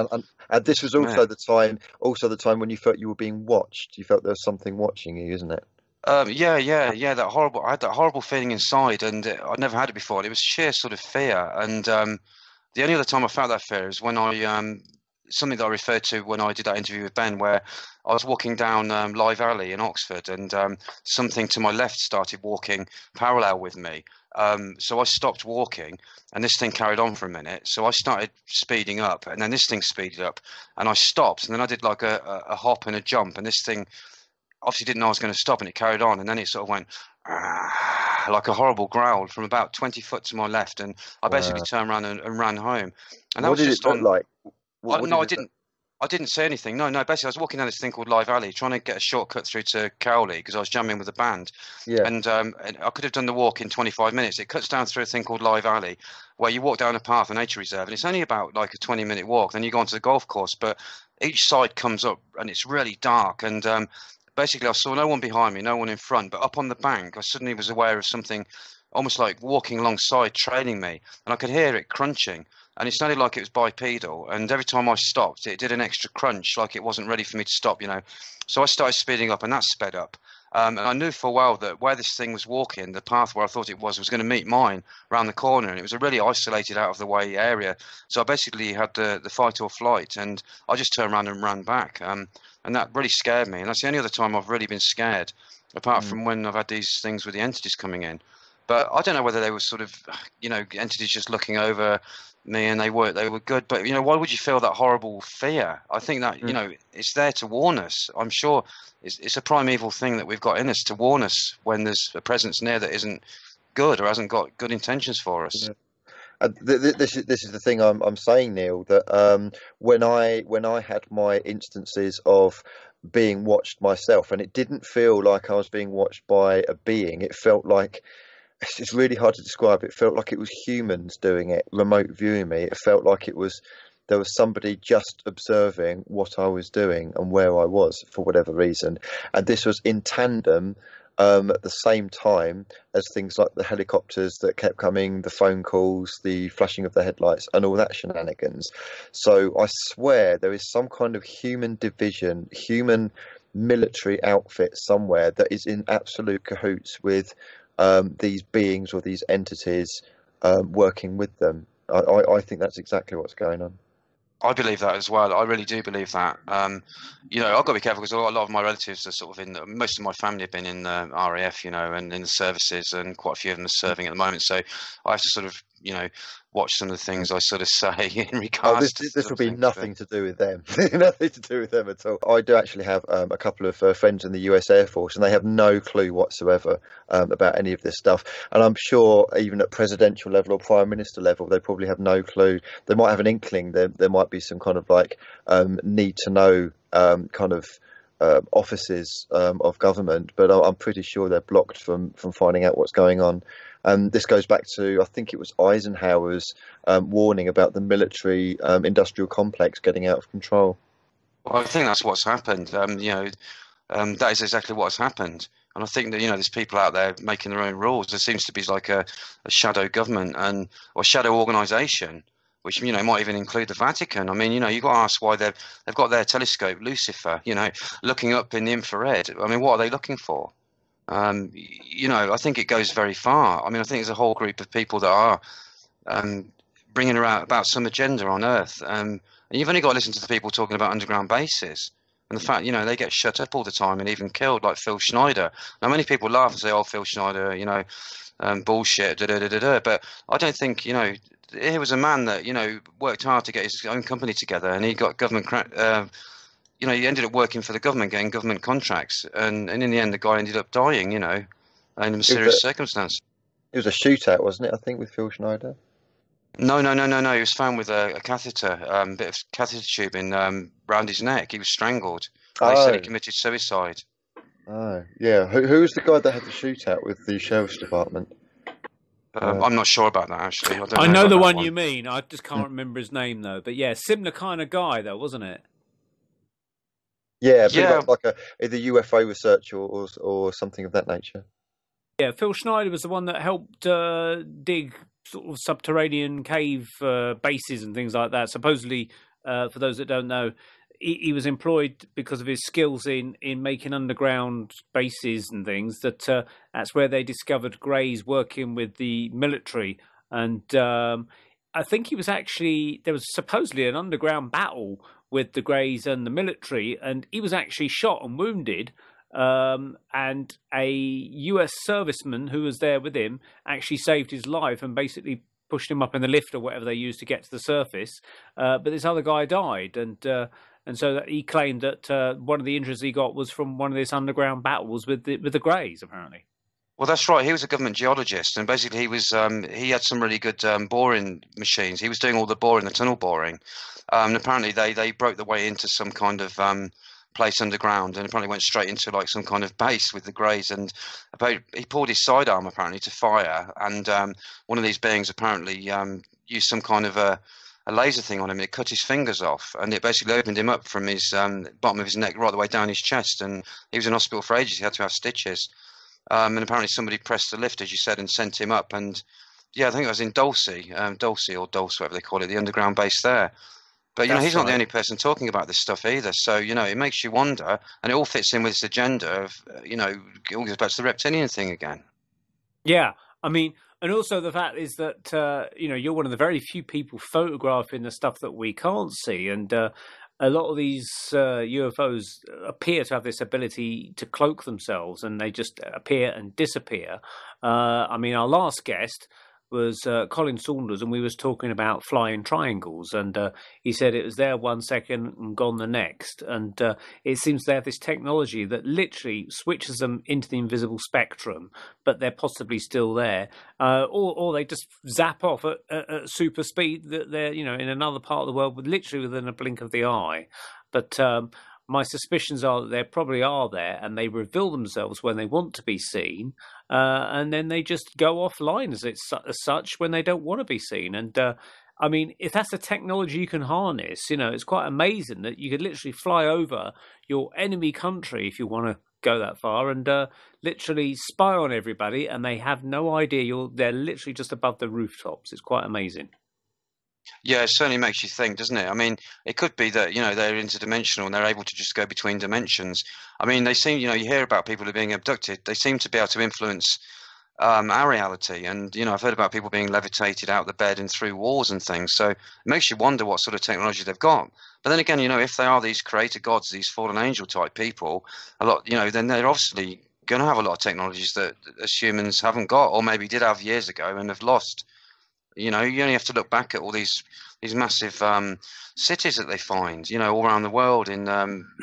this was also the time when you felt you were being watched. You felt there was something watching you, isn't it? I had that horrible feeling inside, and I'd never had it before. It was sheer sort of fear, and the only other time I felt that fear is when I something that I referred to when I did that interview with Ben, where I was walking down Live Alley in Oxford, and something to my left started walking parallel with me. So I stopped walking, and this thing carried on for a minute. So I started speeding up, and then this thing speeded up, and I stopped, and then I did like a hop and a jump, and this thing obviously didn't know I was going to stop, and it carried on, and then it sort of went like a horrible growl from about 20 foot to my left, and I basically turned around and ran home. And that what was did just it look like? I didn't say anything. No, basically I was walking down this thing called Live Alley, trying to get a shortcut through to Cowley because I was jamming with a band. Yeah. And I could have done the walk in 25 minutes. It cuts down through a thing called Live Alley, where you walk down a path, a nature reserve, and it's only about like a 20-minute walk. Then you go onto the golf course, but each side comes up, and it's really dark. And basically, I saw no one behind me, no one in front, but up on the bank, I suddenly was aware of something almost like walking alongside, trailing me, and I could hear it crunching, and it sounded like it was bipedal. And every time I stopped, it did an extra crunch, like it wasn't ready for me to stop, you know. So I started speeding up, and that sped up. And I knew for a while that where this thing was walking, the path where I thought it was going to meet mine around the corner, and it was a really isolated, out of the way area. So I basically had the fight or flight, and I just turned around and ran back. And that really scared me. And that's the only other time I've really been scared, apart from when I've had these things with the entities coming in. But I don't know whether they were sort of, you know, entities just looking over me, and they were good. But, you know, why would you feel that horrible fear? I think that, you know, it's there to warn us. I'm sure it's a primeval thing that we've got in us to warn us when there's a presence near that isn't good or hasn't got good intentions for us. Yeah. This is the thing I'm saying, Neil, that when I had my instances of being watched myself, and it didn't feel like I was being watched by a being. It felt like, it's really hard to describe. It felt like it was humans doing it, remote viewing me. It felt like there was somebody just observing what I was doing and where I was for whatever reason. And this was in tandem at the same time as things like the helicopters that kept coming, the phone calls, the flashing of the headlights, and all that shenanigans. So I swear there is some kind of human division, human military outfit somewhere that is in absolute cahoots with these beings or these entities working with them. I think that's exactly what's going on. I believe that as well. I really do believe that. You know, I've got to be careful because a lot of my relatives are sort of most of my family have been in the RAF, you know, and in the services, and quite a few of them are serving at the moment. So I have to sort of, you know, watch some of the things I sort of say in regards to this will be nothing to do with them. Nothing to do with them at all. I do actually have a couple of friends in the US Air Force, and they have no clue whatsoever about any of this stuff. And I'm sure even at presidential level or prime minister level, they probably have no clue. They might have an inkling. There might be some kind of like need to know kind of offices of government, but I'm pretty sure they're blocked from finding out what's going on. This goes back to, I think it was Eisenhower's warning about the military industrial complex getting out of control. Well, I think that's what's happened. You know, that is exactly what's happened. And I think that, you know, there's people out there making their own rules. There seems to be like a shadow government or shadow organisation, which, you know, might even include the Vatican. I mean, you know, you've got to ask why they've got their telescope, Lucifer, you know, looking up in the infrared. I mean, what are they looking for? You know, I think it goes very far. I mean, I think there's a whole group of people that are bringing around about some agenda on Earth. And you've only got to listen to the people talking about underground bases. And the fact, you know, they get shut up all the time and even killed, like Phil Schneider. Now, many people laugh and say, oh, Phil Schneider, you know, bullshit, da-da-da-da-da. But I don't think, you know, he was a man that, you know, worked hard to get his own company together, and he got government you know, he ended up working for the government, getting government contracts, and in the end, the guy ended up dying, you know, in a mysterious circumstance. It was a shootout, wasn't it, I think, with Phil Schneider? No. He was found with a catheter, bit of catheter tubing round his neck. He was strangled. They said he committed suicide. Oh, yeah. Who was the guy that had the shootout with the sheriff's department? I'm not sure about that, actually. I know the one you mean. I just can't remember his name, though. But yeah, similar kind of guy, though, wasn't it? Yeah, like either UFO research or something of that nature. Yeah, Phil Schneider was the one that helped dig sort of subterranean cave bases and things like that. Supposedly, for those that don't know, he was employed because of his skills in making underground bases and things. That's where they discovered Greys working with the military. And I think he was actually, there was supposedly an underground battle with the Greys and the military, and he was actually shot and wounded. And a US serviceman who was there with him actually saved his life and basically pushed him up in the lift or whatever they used to get to the surface. But this other guy died, and so that he claimed that one of the injuries he got was from one of these underground battles with the Greys, apparently. Well, that's right. He was a government geologist, and basically he had some really good boring machines. He was doing all the boring, the tunnel boring. And apparently they broke the way into some kind of place underground, and apparently went straight into like some kind of base with the Greys. And he pulled his sidearm apparently to fire, and one of these beings apparently used some kind of a laser thing on him. It cut his fingers off, and it basically opened him up from his bottom of his neck right the way down his chest. And he was in hospital for ages. He had to have stitches. And apparently somebody pressed the lift, as you said, and sent him up. And yeah, I think it was in Dulce or Dulce, whatever they call it, the underground base there. But, you know, he's not the only person talking about this stuff either. So, you know, it makes you wonder, and it all fits in with this agenda of, you know, it all goes back to the reptilian thing again. Yeah, I mean, and also the fact is that, you know, you're one of the very few people photographing the stuff that we can't see. And a lot of these UFOs appear to have this ability to cloak themselves, and they just appear and disappear. I mean, our last guest was Colin Saunders, and we was talking about flying triangles, and he said it was there 1 second and gone the next, and it seems they have this technology that literally switches them into the invisible spectrum, but they're possibly still there, or they just zap off at super speed that they're, you know, in another part of the world, literally within a blink of the eye. But my suspicions are that they probably are there, and they reveal themselves when they want to be seen, and then they just go offline as such when they don't want to be seen. And I mean, if that's a technology you can harness, you know, it's quite amazing that you could literally fly over your enemy country, if you want to go that far, and literally spy on everybody, and they have no idea they're literally just above the rooftops. It's quite amazing. Yeah, it certainly makes you think, doesn't it? I mean, it could be that, you know, they're interdimensional and they're able to just go between dimensions. I mean, they seem, you know, you hear about people who are being abducted. They seem to be able to influence our reality. And, you know, I've heard about people being levitated out of the bed and through walls and things. So it makes you wonder what sort of technology they've got. But then again, you know, if they are these creator gods, these fallen angel type people, then they're obviously going to have a lot of technologies that as humans haven't got, or maybe did have years ago and have lost. You know, you only have to look back at all these massive cities that they find, you know, all around the world in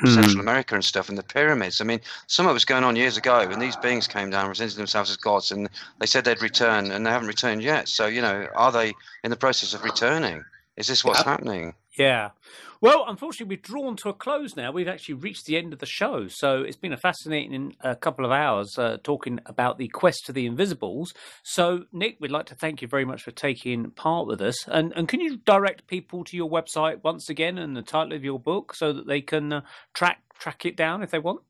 Central America and stuff, and the pyramids. I mean, some of it was going on years ago, and these beings came down, presented themselves as gods, and they said they'd return, and they haven't returned yet. So, you know, are they in the process of returning? Is this what's happening? Yeah. Well, unfortunately, we've drawn to a close now. We've actually reached the end of the show. So it's been a fascinating couple of hours talking about the quest for the Invisibles. So, Nick, we'd like to thank you very much for taking part with us. And can you direct people to your website once again and the title of your book so that they can track it down if they want?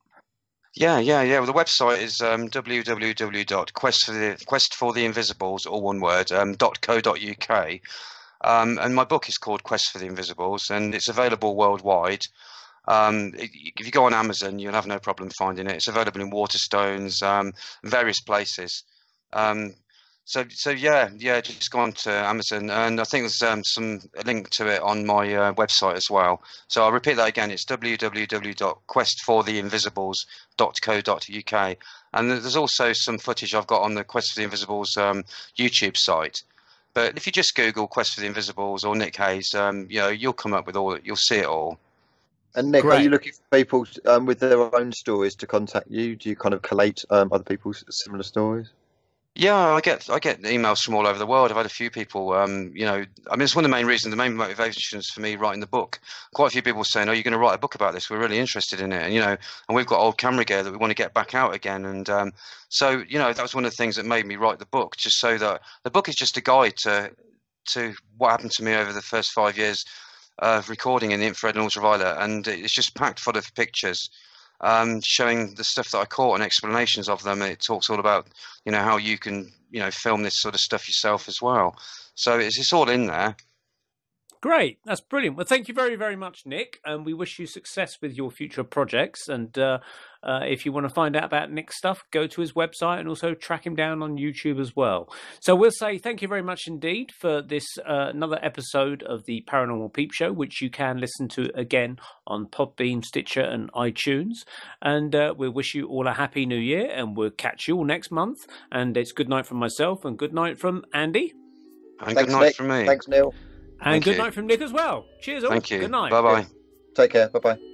Yeah. Well, the website is www.questfortheinvisibles, all one word, .co.uk. And my book is called Quest for the Invisibles, and it's available worldwide. If you go on Amazon, you'll have no problem finding it. It's available in Waterstones, various places. So just go on to Amazon, and I think there's a link to it on my website as well. So I'll repeat that again. It's www.questfortheinvisibles.co.uk, and there's also some footage I've got on the Quest for the Invisibles YouTube site. But if you just Google Quest for the Invisibles or Nick Hayes, you'll come up with you'll see it all. And Nick, Great. Are you looking for people with their own stories to contact you? Do you kind of collate other people's similar stories? Yeah, I get emails from all over the world. I've had a few people, it's one of the main reasons, the main motivations for me writing the book. Quite a few people saying, "Oh, you're going to write a book about this? We're really interested in it." And and we've got old camera gear that we want to get back out again. And so that was one of the things that made me write the book, just so that the book is just a guide to what happened to me over the first 5 years of recording in the infrared and ultraviolet, and it's just packed full of pictures. Showing the stuff that I caught and explanations of them. It talks all about, how you can, film this sort of stuff yourself as well. So it's all in there. Great. That's brilliant. Well, thank you very, very much, Nick. And we wish you success with your future projects. And if you want to find out about Nick's stuff, go to his website and also track him down on YouTube as well. So we'll say thank you very much indeed for this another episode of the Paranormal Peep Show, which you can listen to again on Podbean, Stitcher and iTunes. And we'll wish you all a happy new year, and we'll catch you all next month. And it's good night from myself and good night from Andy. And good night from me. Thanks, Neil. And good night from Nick as well. Cheers all. Thank you. Good night. Bye-bye. Take care. Bye-bye.